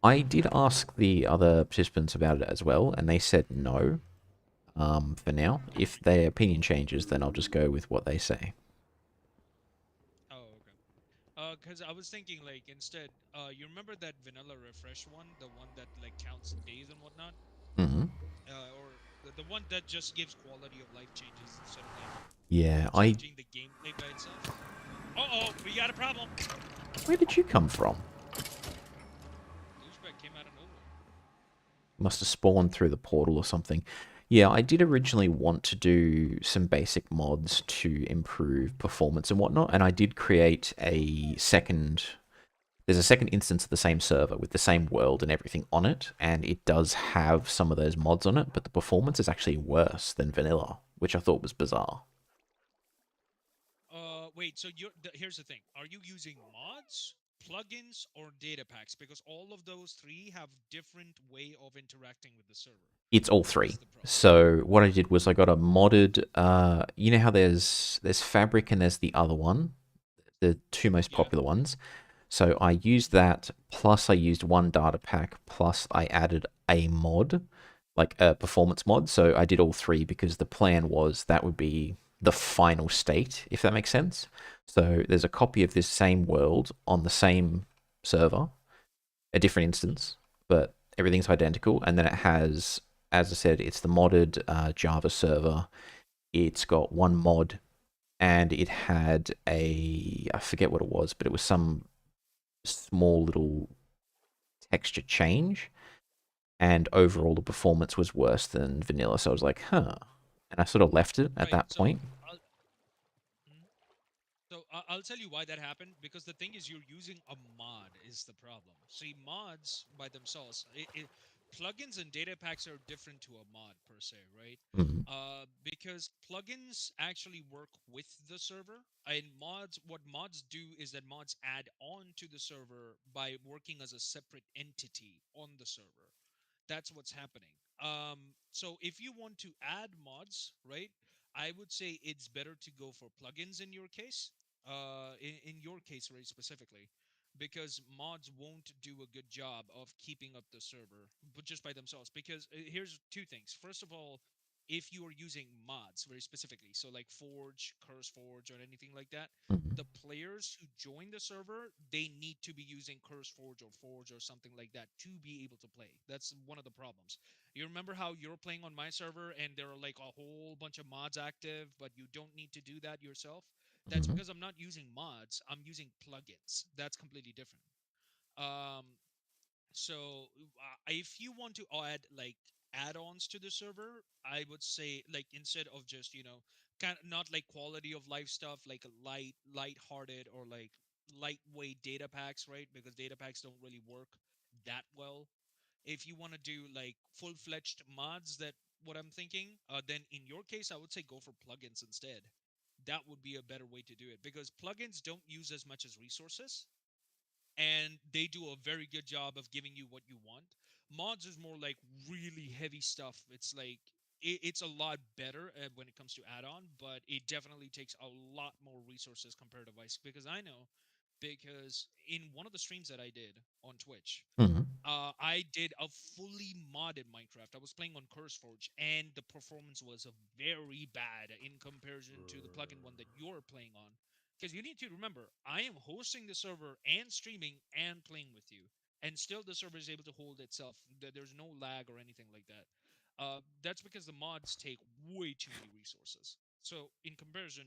I did ask the other participants about it as well, and they said no. For now, if their opinion changes, then I'll just go with what they say. Oh, okay. Cause I was thinking like instead, you remember that vanilla refresh one, the one that like counts days and whatnot, Hmm. or the one that just gives quality of life changes instead of like Yeah, changing the gameplay by itself. Uh oh, we got a problem. Where did you come from? Douchebag came out of nowhere. Must have spawned through the portal or something. Yeah, I did originally want to do some basic mods to improve performance and whatnot, and I did create a second. There's a second instance of the same server with the same world and everything on it, and it does have some of those mods on it, but the performance is actually worse than vanilla, which I thought was bizarre. Wait. So here's the thing: are you using mods, plugins, or data packs? Because all of those three have different way of interacting with the server. It's all That's three. the problem. So what I did was I got a modded. You know how there's Fabric and there's the other one, the two most Yeah. popular ones. So I used Hmm. that, plus I used one data pack, plus I added a mod, like a performance mod. So I did all three because the plan was that would be the final state, if that makes sense. So there's a copy of this same world on the same server, a different instance, but everything's identical. And then it has, as I said, it's the modded Java server. It's got one mod, and it had I forget what it was, but it was some small little texture change, and overall the performance was worse than vanilla. So I was like, huh. And I sort of left it at Right. that point. I'll, mhm. I'll tell you why that happened. Because the thing is, you're using a mod is the problem. See, mods by themselves, plugins and data packs are different to a mod per se, right? Mm-hmm. Because plugins actually work with the server, and what mods do is that mods add on to the server by working as a separate entity on the server. That's what's happening. So if you want to add mods, right, I would say it's better to go for plugins in your case. In your case, very specifically, because mods won't do a good job of keeping up the server, but just by themselves. Because here's two things. First of all, if you are using mods very specifically, so like Forge, Curse Forge, or anything like that, Mm-hmm. the players who join the server, they need to be using Curse Forge or Forge or something like that to be able to play. That's one of the problems. You remember how you're playing on my server and there are like a whole bunch of mods active, but you don't need to do that yourself? That's Mm-hmm. because I'm not using mods, I'm using plugins. That's completely different. Um, so if you want to add like add-ons to the server, I would say like instead of just kind of not like quality of life stuff like a light-hearted or like lightweight data packs, right? Because data packs don't really work that well. If you want to do like full-fledged mods, that what I'm thinking, then in your case, I would say go for plugins instead. That would be a better way to do it because plugins don't use as much as resources and they do a very good job of giving you what you want. Mods is more like really heavy stuff. It's like it's a lot better when it comes to add-on, but it definitely takes a lot more resources compared to Vice. Because I know, because in one of the streams that I did on Twitch, Mm-hmm. I did a fully modded Minecraft. I was playing on CurseForge, and the performance was very bad in comparison to the plugin one that you're playing on. Because you need to remember, I am hosting the server and streaming and playing with you, and still the server is able to hold itself. There's no lag or anything like that. That's because the mods take way too many resources. So in comparison,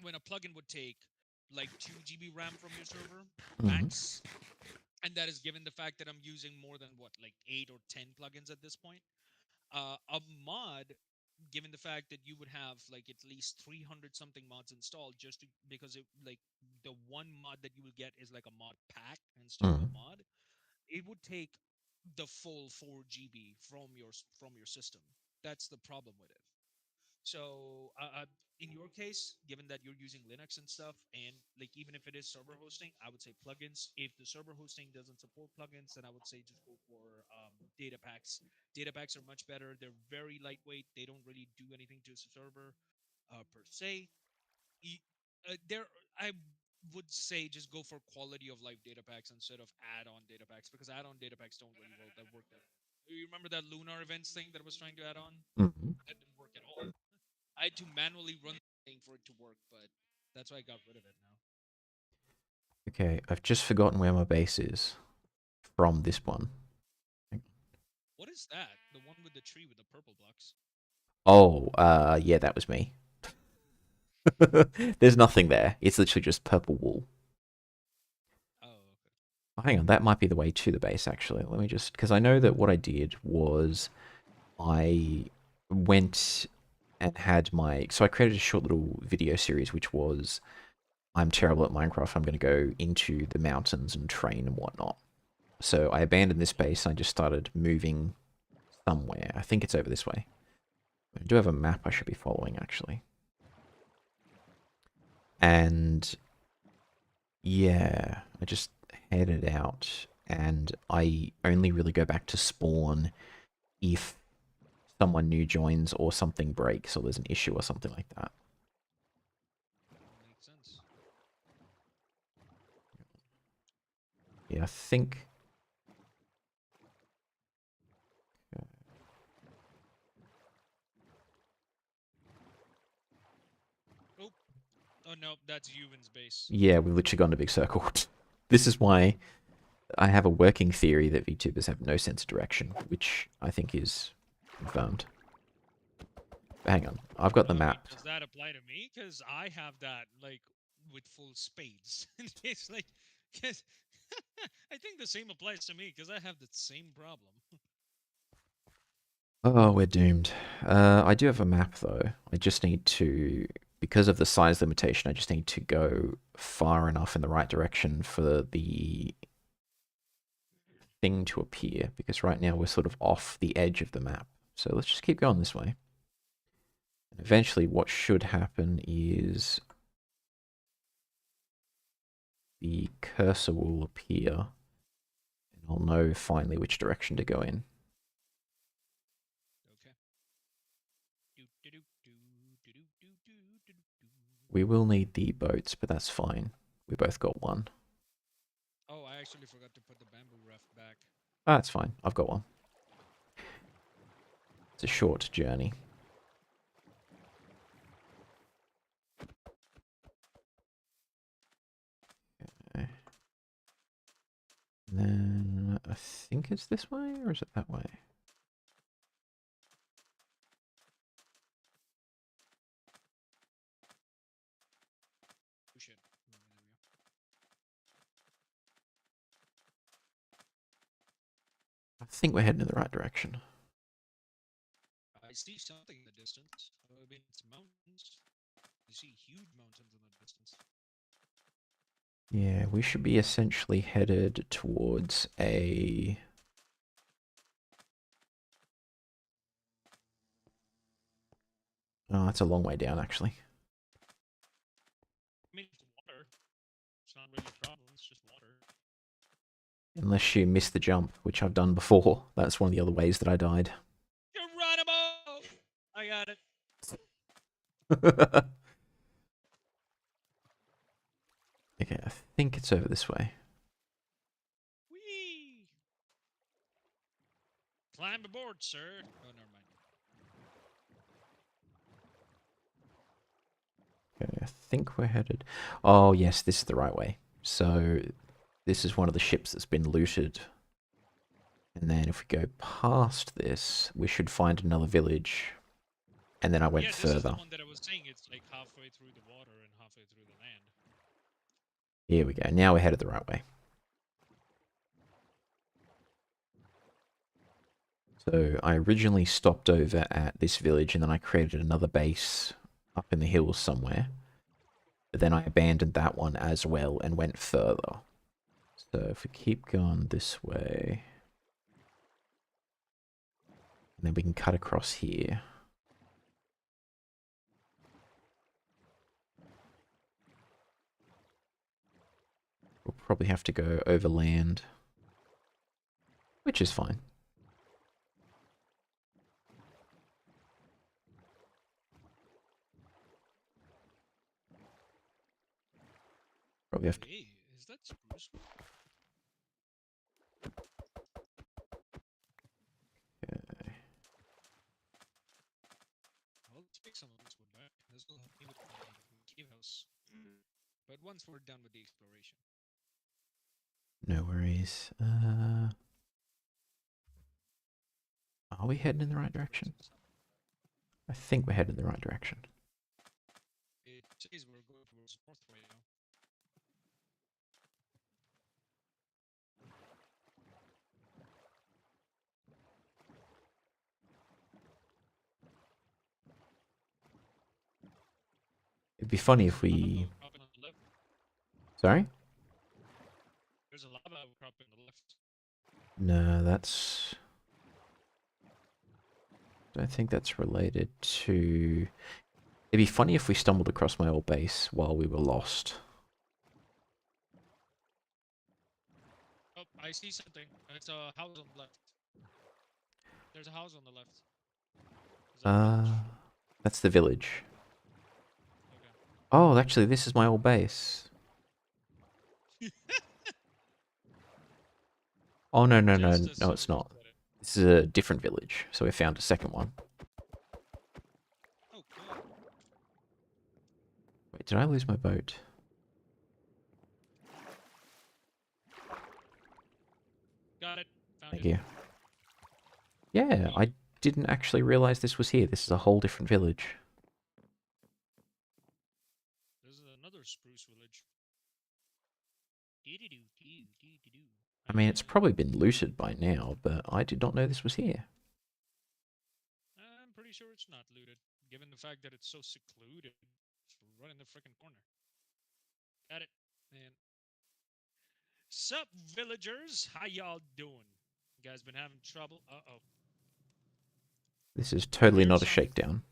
when a plugin would take like 2 GB RAM from your server Mm-hmm. max, and that is given the fact that I'm using more than what, like 8 or 10 plugins at this point. A mod, given the fact that you would have like at least 300 something mods installed, because it like the one mod that you will get is like a mod pack instead of Mm-hmm. a mod, it would take the full 4 GB from your system. That's the problem with it. So, in your case, given that you're using Linux and stuff, and like even if it is server hosting, I would say plugins. If the server hosting doesn't support plugins, then I would say just go for data packs. Data packs are much better. They're very lightweight. They don't really do anything to the server per se. E- there, I would say just go for quality of life data packs instead of add-on data packs because add-on data packs don't really work that. You remember that lunar events thing that I was trying to add on? Mm-hmm. That didn't work at all. I had to manually run the thing for it to work, but that's why I got rid of it now. Okay, I've just forgotten where my base is from this one. What is that? The one with the tree with the purple blocks. Oh, yeah, that was me. There's nothing there. It's literally just purple wool. Oh, okay. Oh, hang on, that might be the way to the base, actually. Let me just, because I know that what I did was I went and had my. So I created a short little video series, which was I'm terrible at Minecraft. I'm going to go into the mountains and train and whatnot. So I abandoned this base and I just started moving somewhere. I think it's over this way. I do have a map I should be following, actually. And yeah, I just headed out and I only really go back to spawn if someone new joins or something breaks or there's an issue or something like that. Makes sense. Yeah, I think. Oh, oh no, that's Yuven's base. Yeah, we've literally gone a big circle. This is why I have a working theory that VTubers have no sense of direction, which I think is confirmed. But hang on, I've got the I mean, map. does that apply to me? Because I have that like with full spades. It's like, 'cause I think the same applies to me because I have the same problem. Oh, we're doomed. I do have a map though. I just need to, because of the size limitation, I just need to go far enough in the right direction for the thing to appear. Because right now we're sort of off the edge of the map. So let's just keep going this way. And eventually, what should happen is the cursor will appear, and I'll know finally which direction to go in. Okay. We will need the boats, but that's fine. We both got one. Oh, I actually forgot to put the bamboo raft back. Ah, that's fine. I've got one. It's a short journey. Okay. And then I think it's this way, or is it that way? Oh shit. There we go. I think we're heading in the right direction. I see something in the distance. I mean, it's mountains. You see huge mountains in the distance. Yeah, we should be essentially headed towards a... Oh, that's a long way down, actually. I mean, it's water. It's not really a problem. It's just water. Unless you miss the jump, which I've done before. That's one of the other ways that I died. Geronimo! I got it. Okay, I think it's over this way. Whee! Climb aboard, sir. Oh, never mind. Okay, I think we're headed... Oh, yes, this is the right way. So, this is one of the ships that's been looted. And then if we go past this, we should find another village. And then I went Yeah, this is the further. one that I was saying. It's like halfway through the water and halfway through the land. Here we go. Now we're headed the right way. So I originally stopped over at this village and then I created another base up in the hills somewhere. But then I abandoned that one as well and went further. So if we keep going this way, and then we can cut across here. We'll probably have to go overland, which is fine. Probably have to... Hey, is that spruce wood? Okay. Well, let's pick some of this wood back. This will help me with my cave house. But once we're done with the exploration. No worries. Are we heading in the right direction? I think we're heading in the right direction. It says we're going towards north right now. It'd be funny if Lava we. outcropping on the left. Sorry? There's a lava outcropping on the left. No, that's. I don't think that's related to. It'd be funny if we stumbled across my old base while we were lost. Oh, I see something. It's a house on the left. There's a house on the left. Is that a village? That's the village. Okay. Oh, actually, this is my old base. Oh, no, no, no, Just as no, soon it's as you not. said it. This is a different village, so we found a second one. Oh, cool. Wait, did I lose my boat? Got it. Found Thank it. you. Yeah, I didn't actually realize this was here. This is a whole different village. This is another spruce village. Doo-doo-doo-doo-doo-doo-doo. I mean, it's probably been looted by now, but I did not know this was here. I'm pretty sure it's not looted, given the fact that it's so secluded. It's right in the freaking corner. Got it, man. Sup, villagers? How y'all doing? You guys been having trouble? Uh-oh. This is totally Here's not a some. shakedown.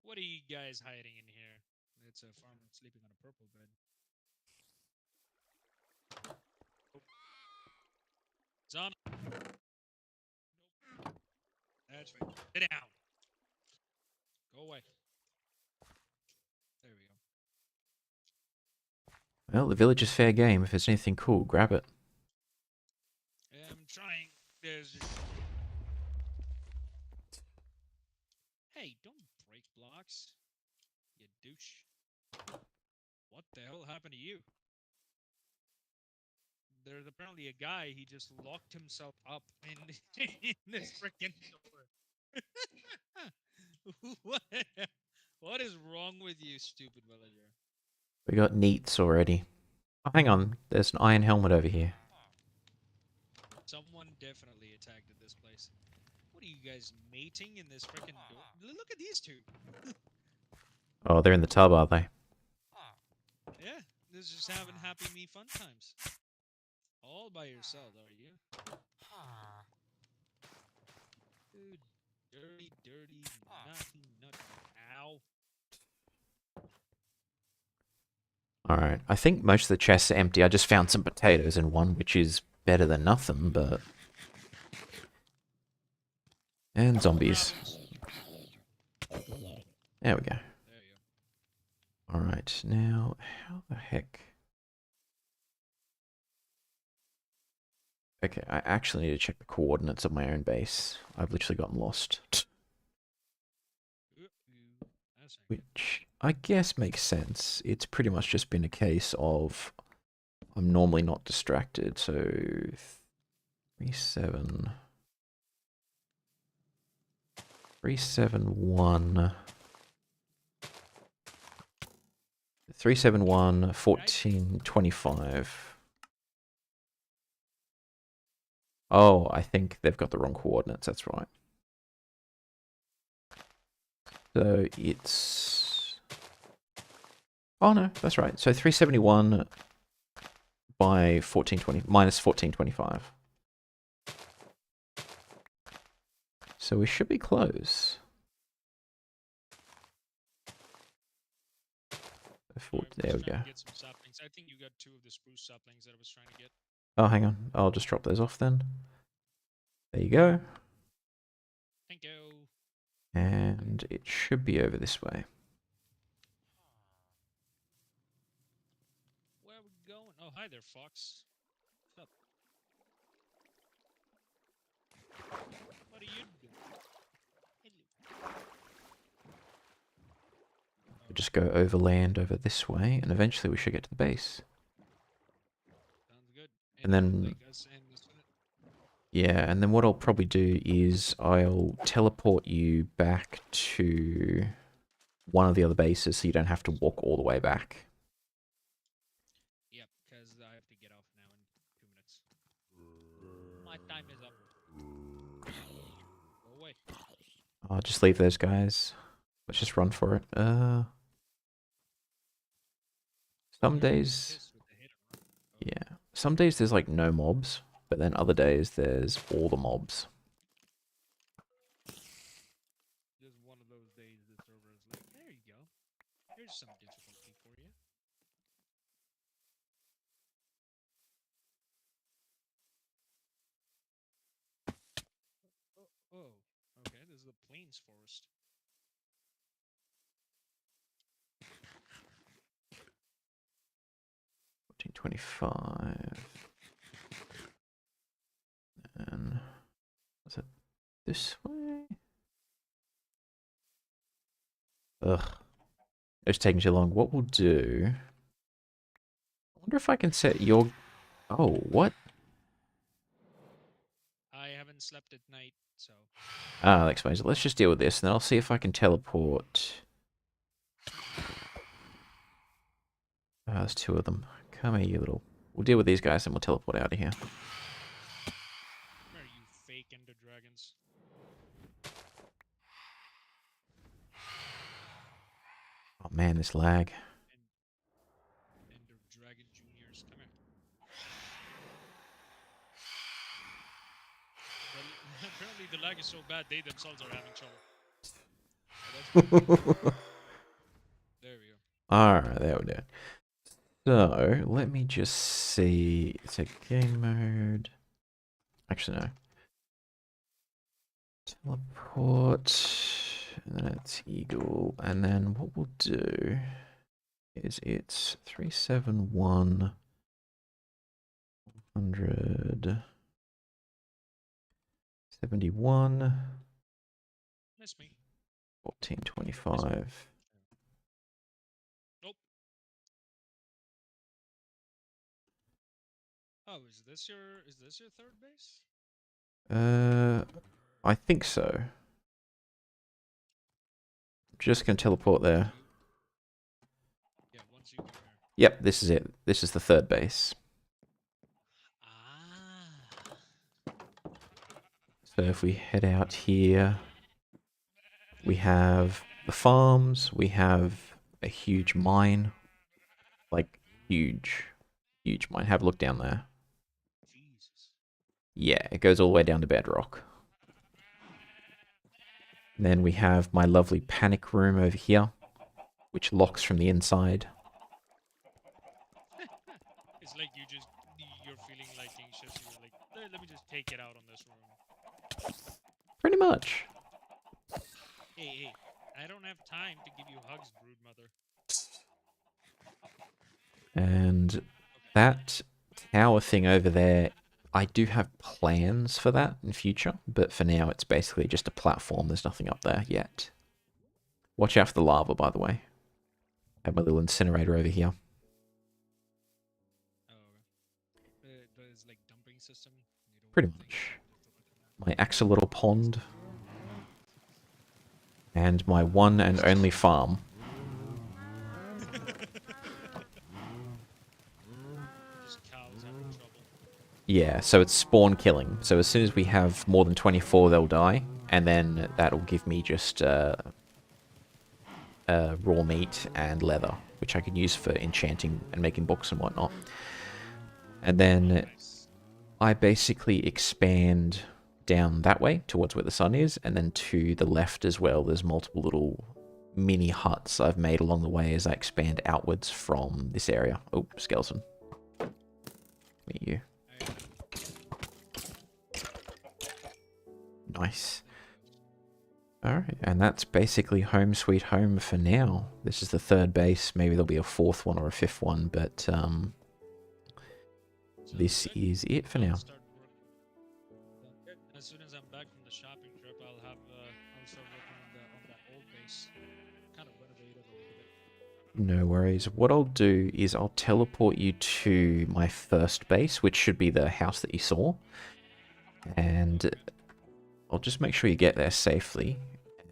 What are you guys hiding in here? It's a farmer sleeping on a purple bed. Oh. Zombie. Nope. That's right. Sit down. Go away. There we go. Well, the village is fair game. If there's anything cool, grab it. I'm trying. There's. Hey, don't break blocks, you douche. What the hell happened to you? There's apparently a guy, he just locked himself up in, in this freaking door. what, what is wrong with you, stupid villager? We got neats already. Oh, hang on. There's an iron helmet over here. Someone definitely attacked at this place. What are you guys mating in this freaking door? Look at these two. Oh, they're in the tub, are they? Yeah, this is just having happy me fun times. All by yourself, are you? Dude, dirty, dirty, naughty, nut. Ow. Alright, I think most of the chests are empty. I just found some potatoes in one, which is better than nothing, but... And zombies. There we go. There you Alright, now, how the heck... Okay, I actually need to check the coordinates of my own base. I've literally gotten lost. go. That's right. Which I guess makes sense. It's pretty much just been a case of I'm normally not distracted, so 37 371 371 1425. Oh, I think they've got the wrong coordinates, that's right. So it's... Oh no, that's right. So 371 by 1420 minus 1425. So we should be close. There we go. Get some saplings. I think you got 2 of the spruce saplings that I was trying to get. Oh, hang on. I'll just drop those off then. There you go. Thank you. And it should be over this way. Where are we going? Oh, hi there, Fox. What's up? What are you doing? Hello. We'll just go overland over this way, and eventually we should get to the base. Sounds good. And then... Like us and Yeah, and then what I'll probably do is I'll teleport you back to one of the other bases so you don't have to walk all the way back. Yep, because I have to get off now in 2 minutes. My time is up. Go away. I'll just leave those guys. Let's just run for it. Some You're getting days, pissed with the hit and run. yeah. Some days there's like no mobs, but then other days there's all the mobs. Just one of those days the server is like, there you go. Here's some difficulty for you. Oh, okay. This is the plains forest. 1425. And was it this way? Ugh. It's taking too long. What we'll do... I wonder if I can set your... Oh, what? I haven't slept at night, so. Ah, that explains it. Let's just deal with this, and then I'll see if I can teleport. Ah, there's two of them. Come here, you little... We'll deal with these guys, and we'll teleport out of here. Come here, you fake ender dragons. Oh man, this lag. Ender dragon juniors. Come here. Apparently the lag is so bad they themselves are having trouble. Oh, that's fine. There we go. Alright, there we go. So, let me just see. It's a game mode. Actually, no. Teleport. And then it's Eagle. And then what we'll do is it's 371 100 71 Miss me. 1425. Nope. Oh, is this your third base? I think so. Just gonna teleport there. Yeah, once you go there. Yep, this is it. This is the third base. Ah. So if we head out here, we have the farms, we have a huge mine. Like, huge, huge mine. Have a look down there. Jesus. Yeah, it goes all the way down to bedrock. And then we have my lovely panic room over here, which locks from the inside. It's like you're feeling like anxious. You're like, let me just take it out on this room. Pretty much. Hey, I don't have time to give you hugs, brood mother. And Okay. that tower thing over there, I do have plans for that in future, but for now it's basically just a platform. There's nothing up there yet. Watch out for the lava, by the way. I have my little incinerator over here. Oh, okay. There's like dumping system. You don't Pretty think much. just My axolotl pond. And my one and only farm. just cows having trouble. Yeah, so it's spawn killing. So as soon as we have more than 24, they'll die. And then that'll give me just raw meat and leather, which I can use for enchanting and making books and whatnot. And then Nice. I basically expand down that way towards where the sun is, and then to the left as well, there's multiple little mini huts I've made along the way as I expand outwards from this area. Oh, skeleton. Meet you. Nice. Alright, and that's basically home sweet home for now. This is the third base. Maybe there'll be a fourth one or a fifth one, but this is it for now. As soon as I'm back from the shopping trip, I'll start working on that old base. Kind of renovate it a little bit. No worries. What I'll do is I'll teleport you to my first base, which should be the house that you saw. And I'll just make sure you get there safely.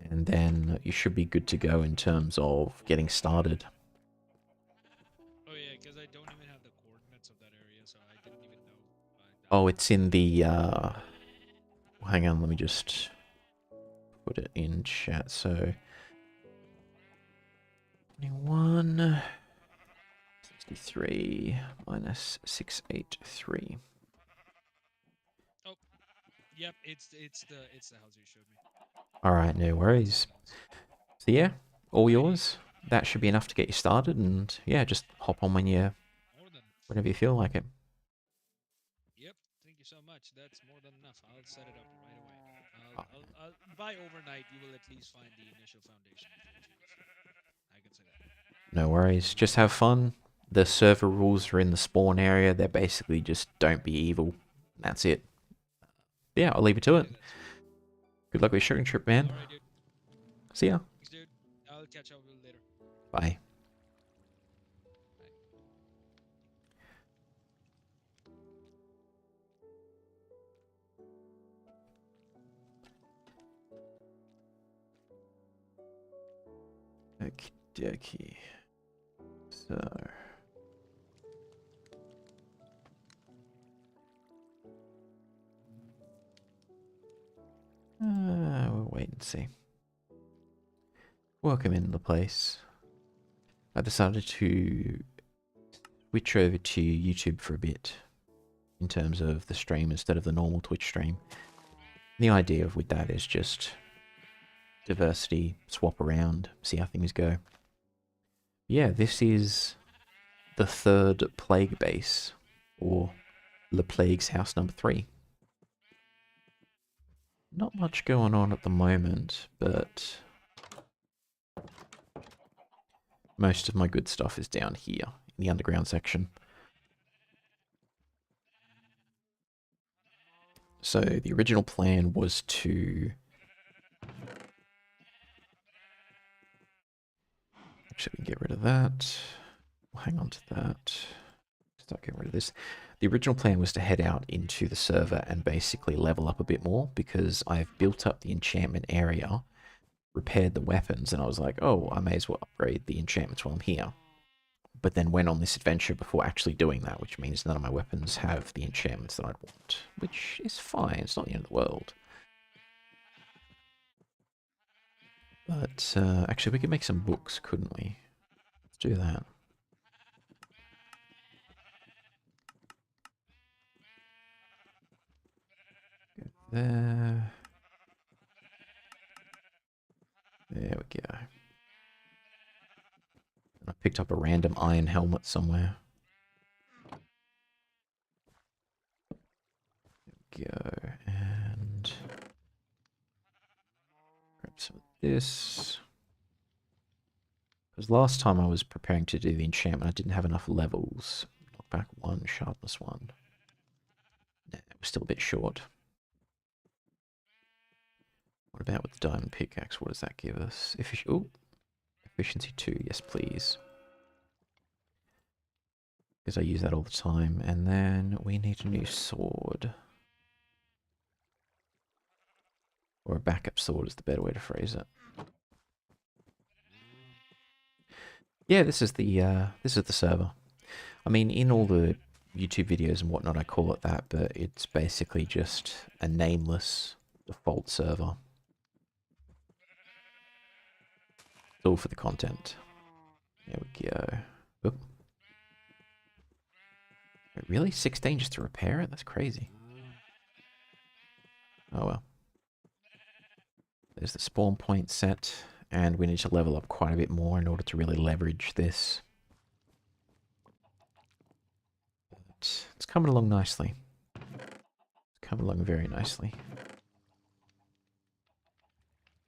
And then you should be good to go in terms of getting started. Oh yeah, because I don't even have the coordinates of that area, so I didn't even know. Oh, it's in the... hang on, let me just... put it in chat. So 21, 63 minus 683. Oh, yep. It's the house you showed me. All right, no worries. So yeah, all Alrighty. yours. That should be enough to get you started, and yeah, just hop on More than. whenever you feel like it. Yep. Thank you so much. That's more than enough. I'll set it up right away. By overnight, you will at least find the initial foundation of the achievements. I can say that. No worries. Just have fun. The server rules are in the spawn area. They're basically just don't be evil. That's it. Yeah, I'll leave you to it. Alrighty then. Good luck with your shooting trip, man. Alright, dude. See ya. Thanks, dude. I'll catch up with you later. Bye. Bye. Okie dokie. So. We'll wait and see. Welcome into the place. I decided to switch over to YouTube for a bit in terms of the stream instead of the normal Twitch stream. The idea with that is just diversity, swap around, see how things go. Yeah, this is the third plague base, or Le Plague's house number 3. Not much going on at the moment, but most of my good stuff is down here, in the underground section. So the original plan was to... Actually, we can get rid of that. We'll hang on to that. Start getting rid of this. The original plan was to head out into the server and basically level up a bit more, because I've built up the enchantment area, repaired the weapons, and I was like, oh, I may as well upgrade the enchantments while I'm here. But then went on this adventure before actually doing that, which means none of my weapons have the enchantments that I'd want, which is fine, it's not the end of the world. But actually, we could make some books, couldn't we? Let's do that. Go there. There we go. I picked up a random iron helmet somewhere. There we go. And grab some of this. Because last time I was preparing to do the enchantment, I didn't have enough levels. Knockback 1, sharpness 1. Nah, we're still a bit short. What about with the diamond pickaxe? What does that give us? Efficiency 2, yes please. Because I use that all the time. And then we need a new sword. Or a backup sword is the better way to phrase it. Yeah, this is the server. I mean, in all the YouTube videos and whatnot, I call it that, but it's basically just a nameless default server. It's all for the content. There we go. Oop. Wait, really? 16 just to repair it? That's crazy. Oh well. There's the spawn point set, and we need to level up quite a bit more in order to really leverage this. But it's coming along nicely. It's coming along very nicely.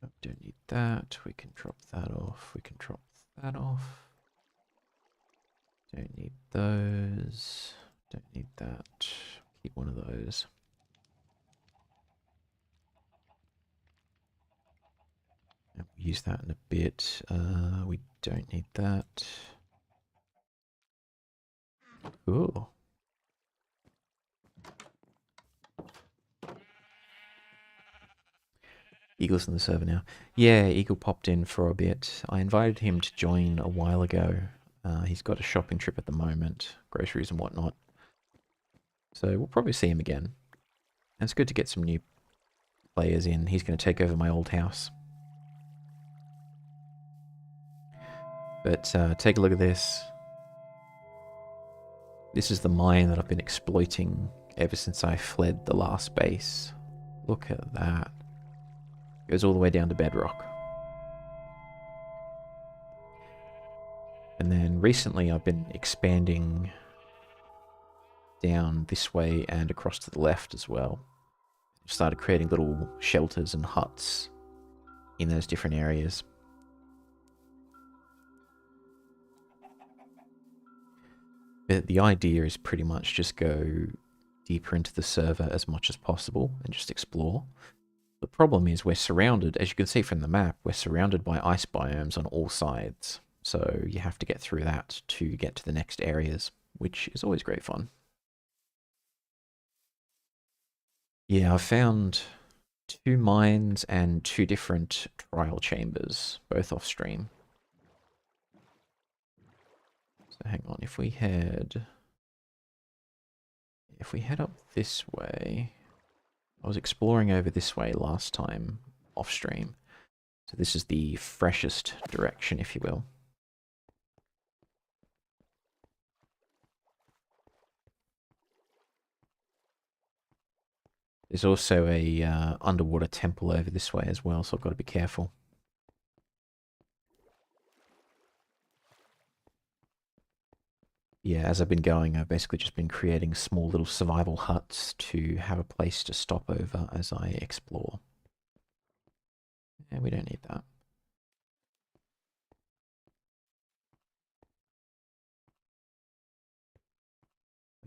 Oh, don't need that. We can drop that off. We can drop that off. Don't need those. Don't need that. Keep one of those. And we'll use that in a bit. We don't need that. Cool. Eagle's in the server now. Yeah, Eagle popped in for a bit. I invited him to join a while ago. He's got a shopping trip at the moment, groceries and whatnot. So we'll probably see him again. And it's good to get some new players in. He's going to take over my old house. But take a look at this. This is the mine that I've been exploiting ever since I fled the last base. Look at that. It goes all the way down to bedrock. And then recently I've been expanding down this way and across to the left as well. Started creating little shelters and huts in those different areas. But the idea is pretty much just go deeper into the server as much as possible and just explore. The problem is we're surrounded, as you can see from the map, we're surrounded by ice biomes on all sides. So you have to get through that to get to the next areas, which is always great fun. Yeah, I've found 2 mines and 2 different trial chambers, both off stream. So hang on, if we head up this way, I was exploring over this way last time off stream. So this is the freshest direction, if you will. There's also a underwater temple over this way as well, so I've got to be careful. Yeah, as I've been going, I've basically just been creating small little survival huts to have a place to stop over as I explore. And we don't need that.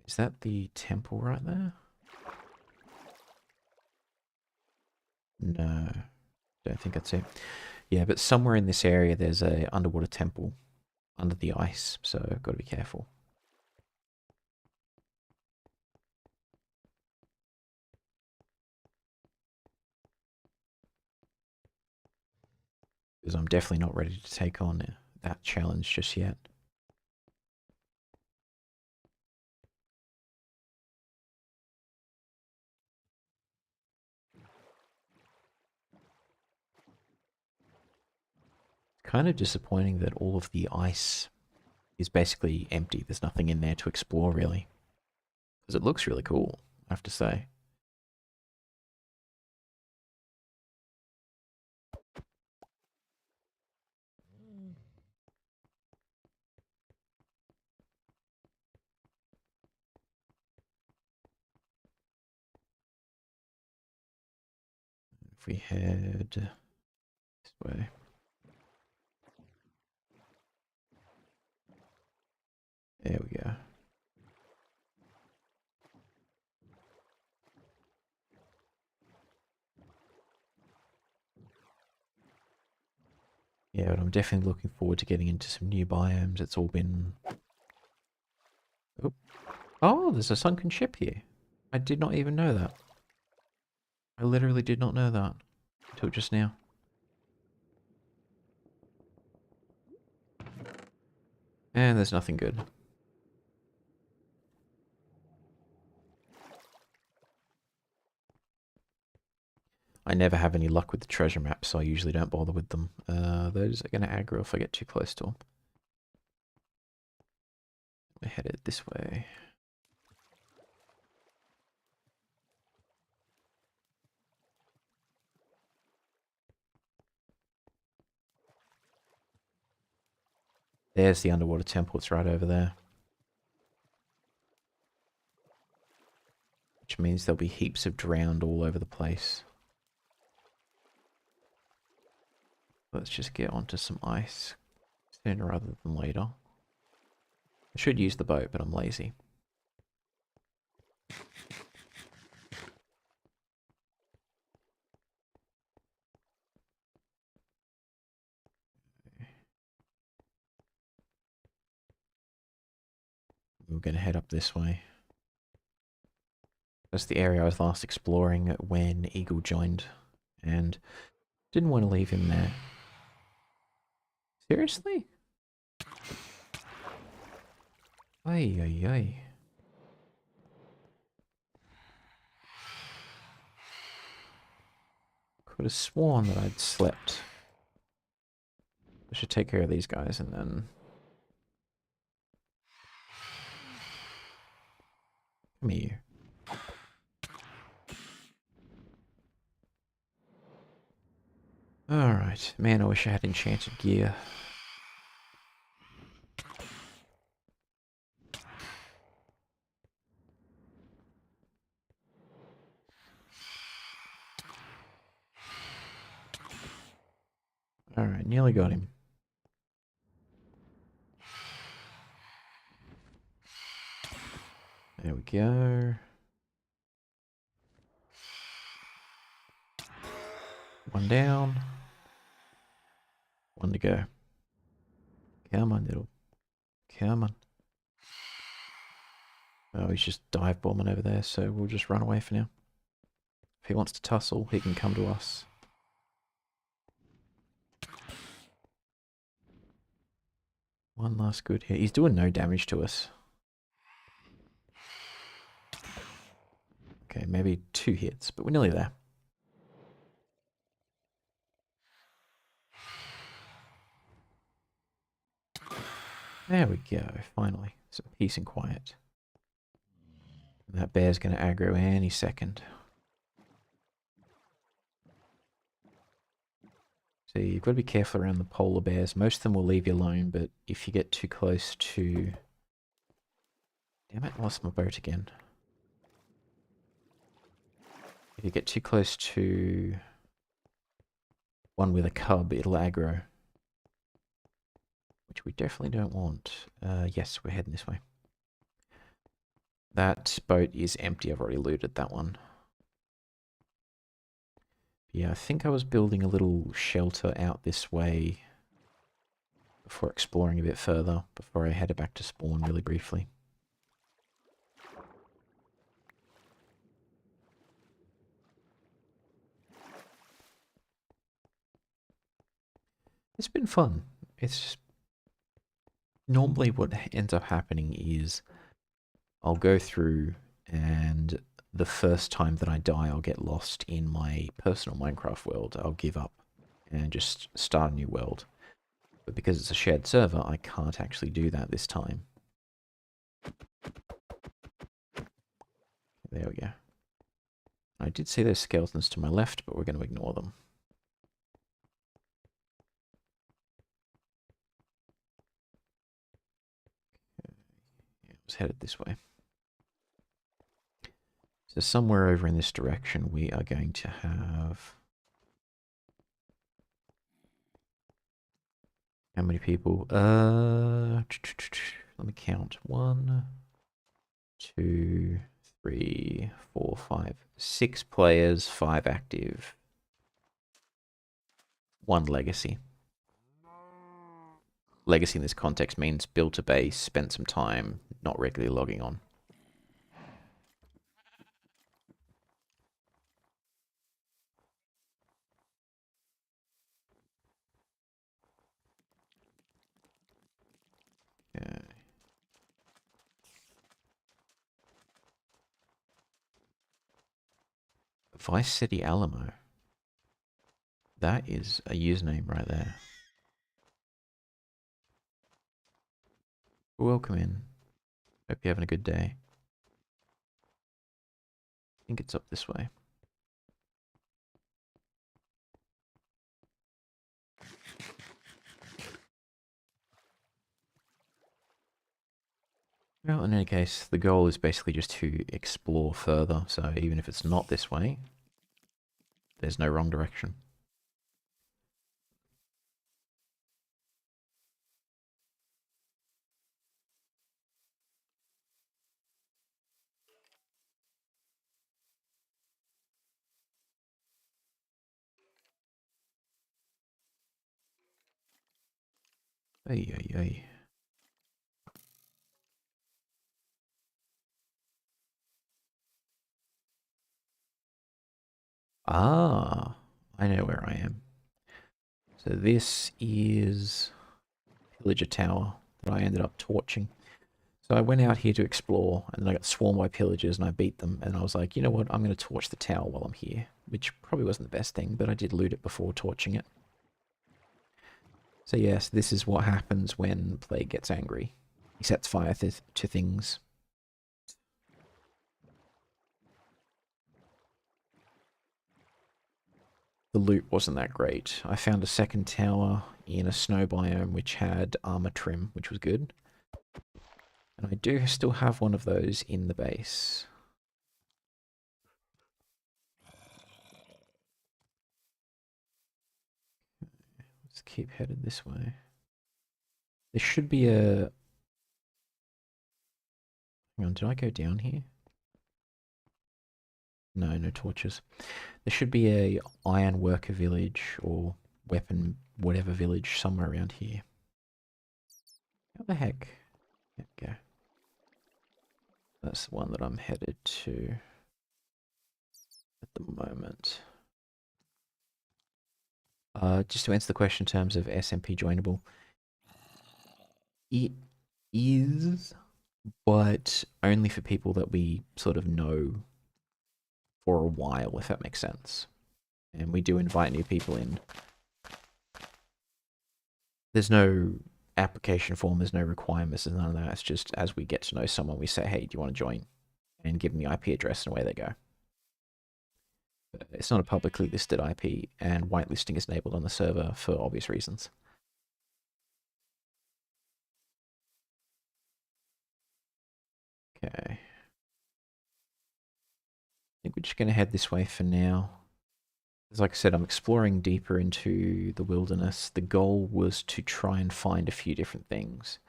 Is that the temple right there? No, don't think that's it. Yeah, but somewhere in this area there's a underwater temple under the ice, so I've got to be careful. Because I'm definitely not ready to take on that challenge just yet. Kind of disappointing that all of the ice is basically empty. There's nothing in there to explore, really. Because it looks really cool, I have to say. If we head this way. There we go. Yeah, but I'm definitely looking forward to getting into some new biomes. It's all been... Oh, there's a sunken ship here. I did not even know that. I literally did not know that until just now. And there's nothing good. I never have any luck with the treasure maps, so I usually don't bother with them. Those are going to aggro if I get too close to them. We're headed this way. There's the underwater temple. It's right over there. Which means there'll be heaps of drowned all over the place. Let's just get onto some ice sooner rather than later. I should use the boat, but I'm lazy. We're going to head up this way. That's the area I was last exploring when Eagle joined, and didn't want to leave him there. Seriously? Ay, ay, ay. could have sworn that I'd slept. I should take care of these guys and then... Come here. Alright. Man, I wish I had enchanted gear. Alright, nearly got him. There we go. One down. One to go. Come on, little. Come on. Oh, he's just dive bombing over there, so we'll just run away for now. If he wants to tussle, he can come to us. One last good hit. He's doing no damage to us. Okay, maybe 2 hits, but we're nearly there. There we go, finally. Some peace and quiet. And that bear's going to aggro any second. So you've got to be careful around the polar bears. Most of them will leave you alone, but if you get too close to... Damn it, I lost my boat again. If you get too close to one with a cub, it'll aggro. Which we definitely don't want. Yes, we're heading this way. That boat is empty. I've already looted that one. Yeah, I think I was building a little shelter out this way before exploring a bit further, before I headed back to spawn really briefly. It's been fun. It's normally what ends up happening is I'll go through and the first time that I die, I'll get lost in my personal Minecraft world. I'll give up and just start a new world. But because it's a shared server, I can't actually do that this time. There we go. I did see those skeletons to my left, but we're going to ignore them. Yeah, it was headed this way. So somewhere over in this direction, we are going to have... How many people? Let me count. 1, 2, 3, 4, 5. 6 players, 5 active. 1 legacy. Legacy in this context means built a base, spent some time, not regularly logging on. Okay. Vice City Alamo. That is a username right there. Welcome in. Hope you're having a good day. I think it's up this way. Well, in any case, the goal is basically just to explore further, so even if it's not this way, there's no wrong direction. Ay, ay, ay. Ah, I know where I am. So this is Pillager Tower that I ended up torching. So I went out here to explore, and then I got swarmed by pillagers, and I beat them, and I was like, you know what, I'm going to torch the tower while I'm here. which probably wasn't the best thing, but I did loot it before torching it. So yes, this is what happens when Plague gets angry. He sets fire to things. The loot wasn't that great. I found a second tower in a snow biome which had armor trim, which was good. And I do still have one of those in the base. Let's keep headed this way. There should be a... Hang on, did I go down here? No, no torches. There should be a iron worker village or weapon whatever village somewhere around here. How the heck? There we go. That's the one that I'm headed to at the moment. Just to answer the question in terms of SMP joinable, it is, but only for people that we sort of know for a while, if that makes sense. And we do invite new people in. There's no application form, there's no requirements, there's none of that. It's just as we get to know someone, we say, hey, do you want to join? And give them the IP address and away they go. It's not a publicly listed IP, and whitelisting is enabled on the server for obvious reasons. Okay. I think we're just going to head this way for now. As like I said, I'm exploring deeper into the wilderness. The goal was to try and find a few different things.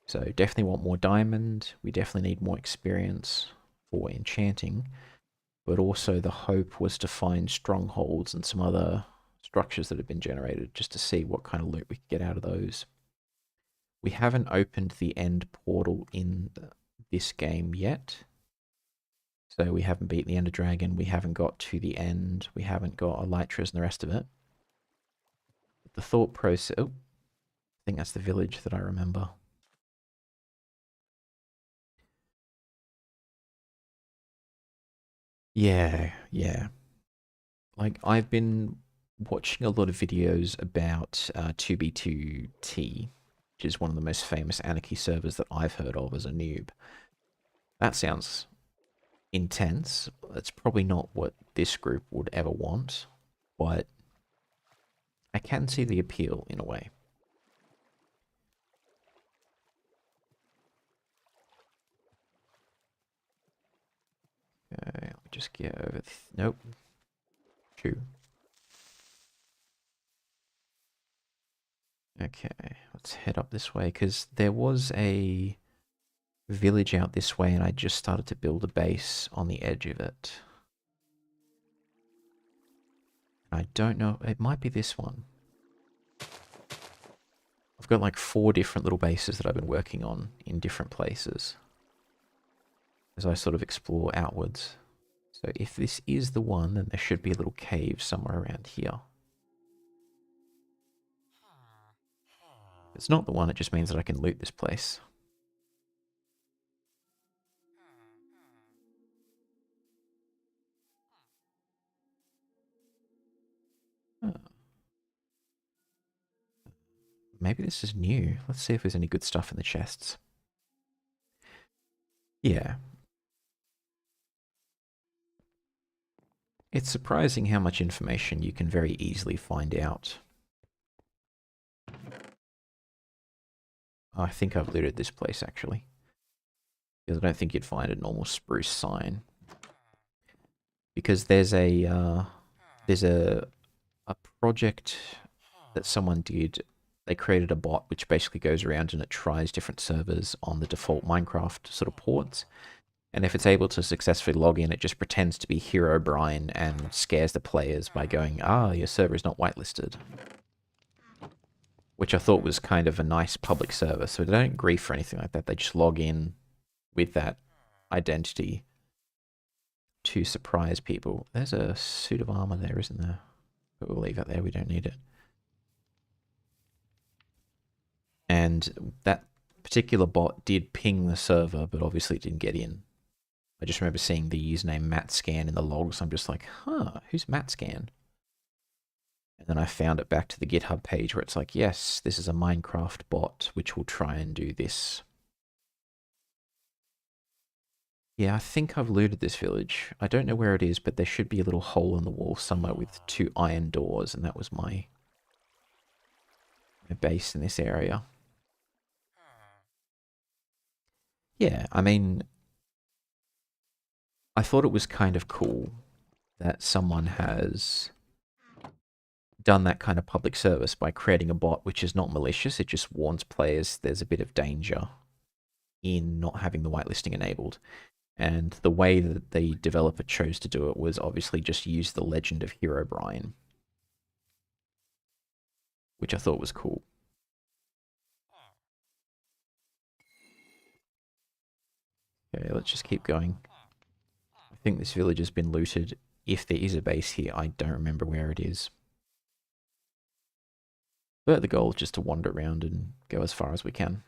So definitely want more diamond. We definitely need more experience for enchanting. But also the hope was to find strongholds and some other structures that have been generated just to see what kind of loot we could get out of those. We haven't opened the end portal in this game yet. So we haven't beaten the Ender Dragon, we haven't got to the end, we haven't got Elytras and the rest of it. But the thought process... Oh, I think that's the village that I remember. Yeah. Like, I've been watching a lot of videos about 2B2T, which is one of the most famous Anarchy servers that I've heard of as a noob. That sounds intense. It's probably not what this group would ever want, but I can see the appeal in a way. Okay, let me just get over... Nope. True. Okay, let's head up this way, because there was a village out this way, and I just started to build a base on the edge of it. I don't know, it might be this one. I've got like 4 different little bases that I've been working on in different places as I sort of explore outwards. So if this is the one, then there should be a little cave somewhere around here. If it's not the one, it just means that I can loot this place. Oh. Maybe this is new. Let's see if there's any good stuff in the chests. Yeah. It's surprising how much information you can very easily find out. I think I've looted this place, actually. Because I don't think you'd find a normal spruce sign. Because there's a project that someone did. They created a bot which basically goes around and it tries different servers on the default Minecraft sort of ports. And if it's able to successfully log in, it just pretends to be Hero Brian and scares the players by going, ah, your server is not whitelisted. Which I thought was kind of a nice public server. So they don't grief or anything like that. They just log in with that identity to surprise people. There's a suit of armor there, isn't there? But we'll leave that there. We don't need it. And that particular bot did ping the server, but obviously it didn't get in. I just remember seeing the username MattScan in the logs. I'm just like, huh, who's MattScan? And then I found it back to the GitHub page where it's like, yes, this is a Minecraft bot which will try and do this. Yeah, I think I've looted this village. I don't know where it is, but there should be a little hole in the wall somewhere with 2 iron doors, and that was my base in this area. Yeah, I mean, I thought it was kind of cool that someone has done that kind of public service by creating a bot which is not malicious. It just warns players there's a bit of danger in not having the whitelisting enabled. And the way that the developer chose to do it was obviously just use the legend of Hero Brian, which I thought was cool. Okay, let's just keep going. I think this village has been looted. If there is a base here, I don't remember where it is. But the goal is just to wander around and go as far as we can.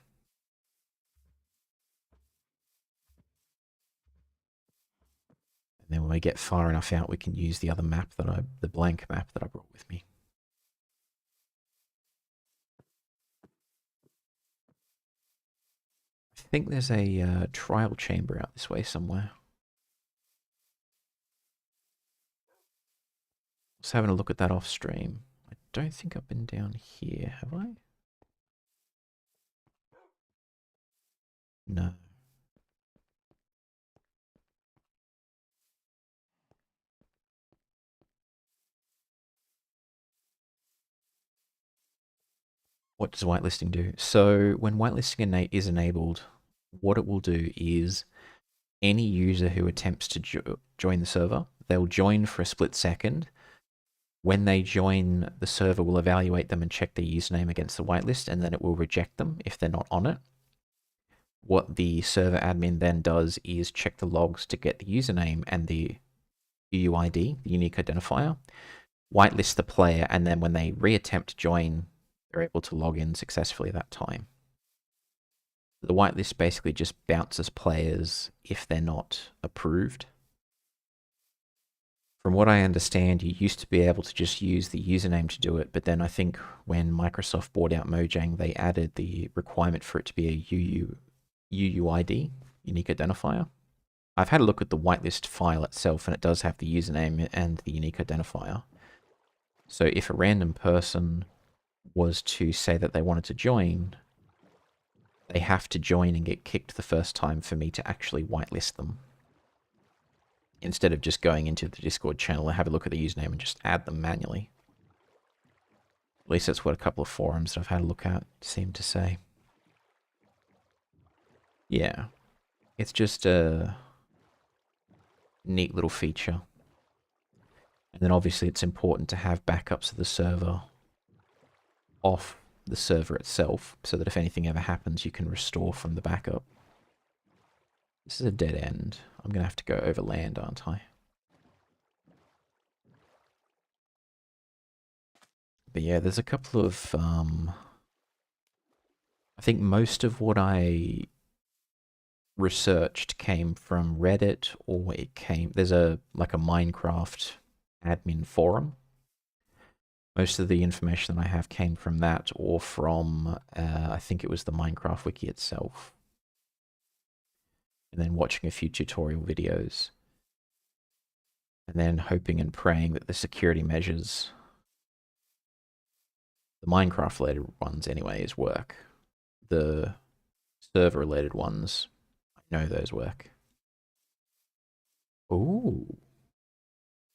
And then when we get far enough out, we can use the other map that the blank map that I brought with me. I think there's a trial chamber out this way somewhere. I was having a look at that off stream. I don't think I've been down here, have I? No. What does whitelisting do? So when whitelisting is enabled, what it will do is any user who attempts to join the server, they'll join for a split second. When they join, the server will evaluate them and check their username against the whitelist, and then it will reject them if they're not on it. What the server admin then does is check the logs to get the username and the UUID, the unique identifier, whitelist the player, and then when they reattempt to join, they're able to log in successfully that time. The whitelist basically just bounces players if they're not approved. From what I understand, you used to be able to just use the username to do it, but then I think when Microsoft bought out Mojang, they added the requirement for it to be a UUID, unique identifier. I've had a look at the whitelist file itself, and it does have the username and the unique identifier. So if a random person was to say that they wanted to join, they have to join and get kicked the first time for me to actually whitelist them. Instead of just going into the Discord channel and have a look at the username and just add them manually. At least that's what a couple of forums that I've had a look at seem to say. Yeah. It's just a neat little feature. And then obviously it's important to have backups of the server off the server itself, so that if anything ever happens, you can restore from the backup. This is a dead end. I'm going to have to go over land, aren't I? But yeah, there's a couple of... I think most of what I researched came from Reddit, or it came... There's like a Minecraft admin forum. Most of the information that I have came from that, or from, I think it was the Minecraft wiki itself. And then watching a few tutorial videos. And then hoping and praying that the security measures, the Minecraft related ones anyways, work. The server related ones, I know those work. Ooh.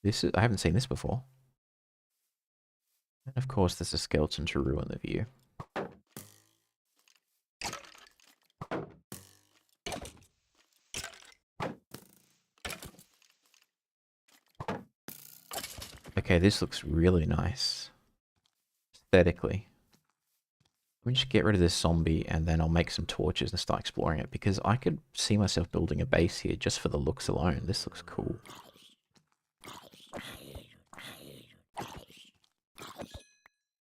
I haven't seen this before. And of course there's a skeleton to ruin the view. Okay, this looks really nice. Aesthetically. Let me just get rid of this zombie and then I'll make some torches and start exploring it, because I could see myself building a base here just for the looks alone. This looks cool.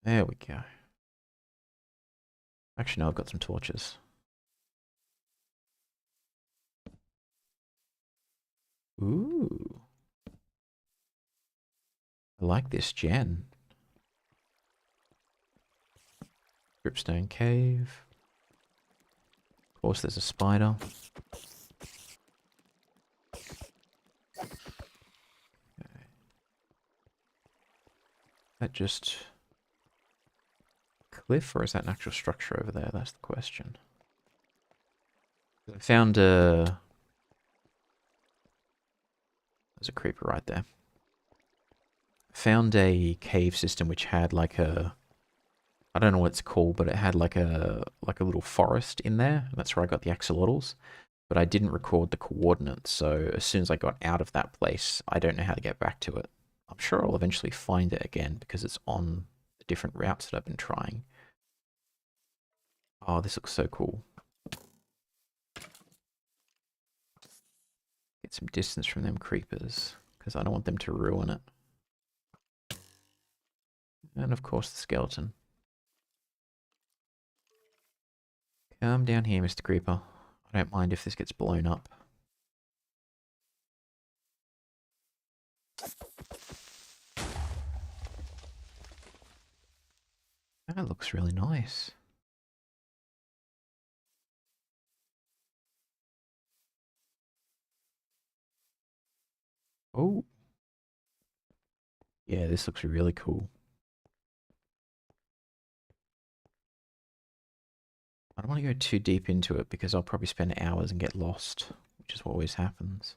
There we go. Actually, no, I've got some torches. Ooh. I like this gen. Dripstone cave. Of course, there's a spider. That just cliff, or is that an actual structure over there? That's the question. I found a... There's a creeper right there. Found a cave system which had like a... I don't know what it's called, but it had like a little forest in there. That's where I got the axolotls. But I didn't record the coordinates, so as soon as I got out of that place, I don't know how to get back to it. I'm sure I'll eventually find it again because it's on the different routes that I've been trying. Oh, this looks so cool. Get some distance from them creepers because I don't want them to ruin it. And of course the skeleton. Come down here, Mr. Creeper. I don't mind if this gets blown up. That looks really nice. Oh. Yeah, this looks really cool. I don't want to go too deep into it because I'll probably spend hours and get lost, which is what always happens.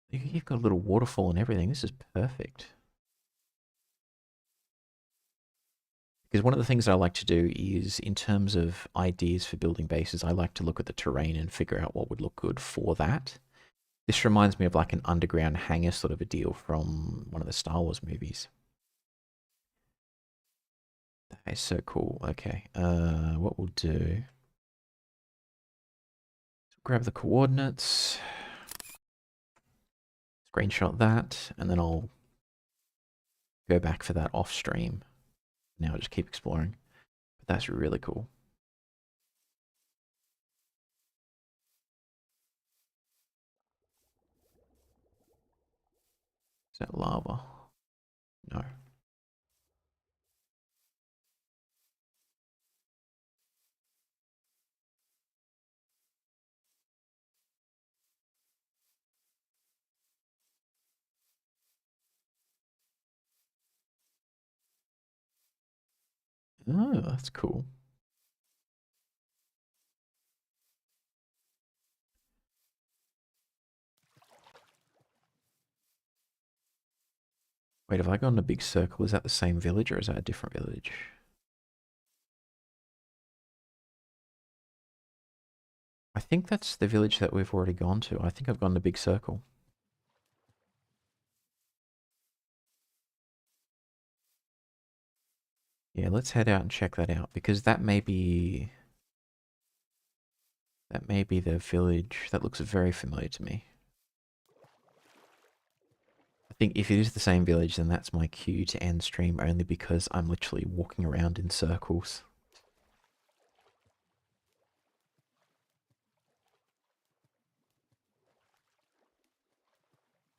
You've got a little waterfall and everything. This is perfect. Because one of the things I like to do is, in terms of ideas for building bases, I like to look at the terrain and figure out what would look good for that. This reminds me of like an underground hangar sort of a deal from one of the Star Wars movies. That is so cool. Okay, what we'll do... grab the coordinates, screenshot that, and then I'll go back for that off stream. Now I'll just keep exploring. But that's really cool. Is that lava? No. Oh, that's cool. Wait, have I gone in a big circle? Is that the same village or is that a different village? I think that's the village that we've already gone to. I think I've gone in a big circle. Yeah, let's head out and check that out because that may be the village. That looks very familiar to me. I think if it is the same village, then that's my cue to end stream only because I'm literally walking around in circles.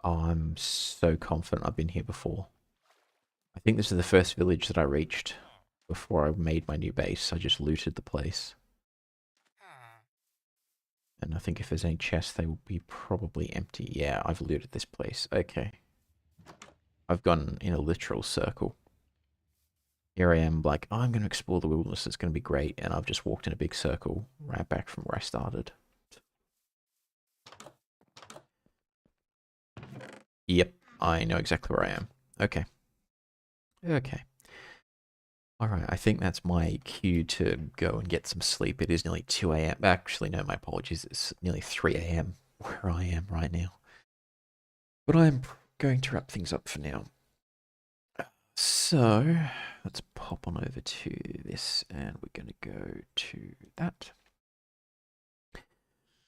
Oh, I'm so confident I've been here before. I think this is the first village that I reached before I made my new base. I just looted the place. And I think if there's any chests, they will be probably empty. Yeah, I've looted this place. Okay. I've gone in a literal circle. Here I am, like, oh, I'm going to explore the wilderness. It's going to be great. And I've just walked in a big circle right back from where I started. Yep, I know exactly where I am. Okay. Okay. Alright, I think that's my cue to go and get some sleep. It is nearly 2 a.m. Actually, no, my apologies. It's nearly 3 a.m. where I am right now. But I'm going to wrap things up for now. So, let's pop on over to this and we're going to go to that.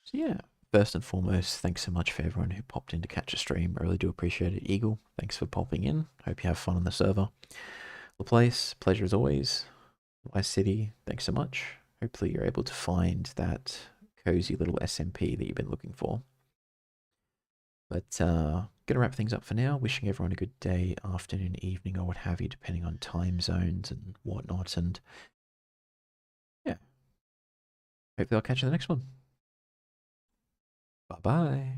So yeah, first and foremost, thanks so much for everyone who popped in to catch a stream. I really do appreciate it. Eagle, thanks for popping in. Hope you have fun on the server. The place, pleasure as always. Vice City, thanks so much. hopefully you're able to find that cozy little SMP that you've been looking for. But gonna wrap things up for now. Wishing everyone a good day, afternoon, evening, or what have you, depending on time zones and whatnot. And yeah, hopefully I'll catch you in the next one. Bye bye.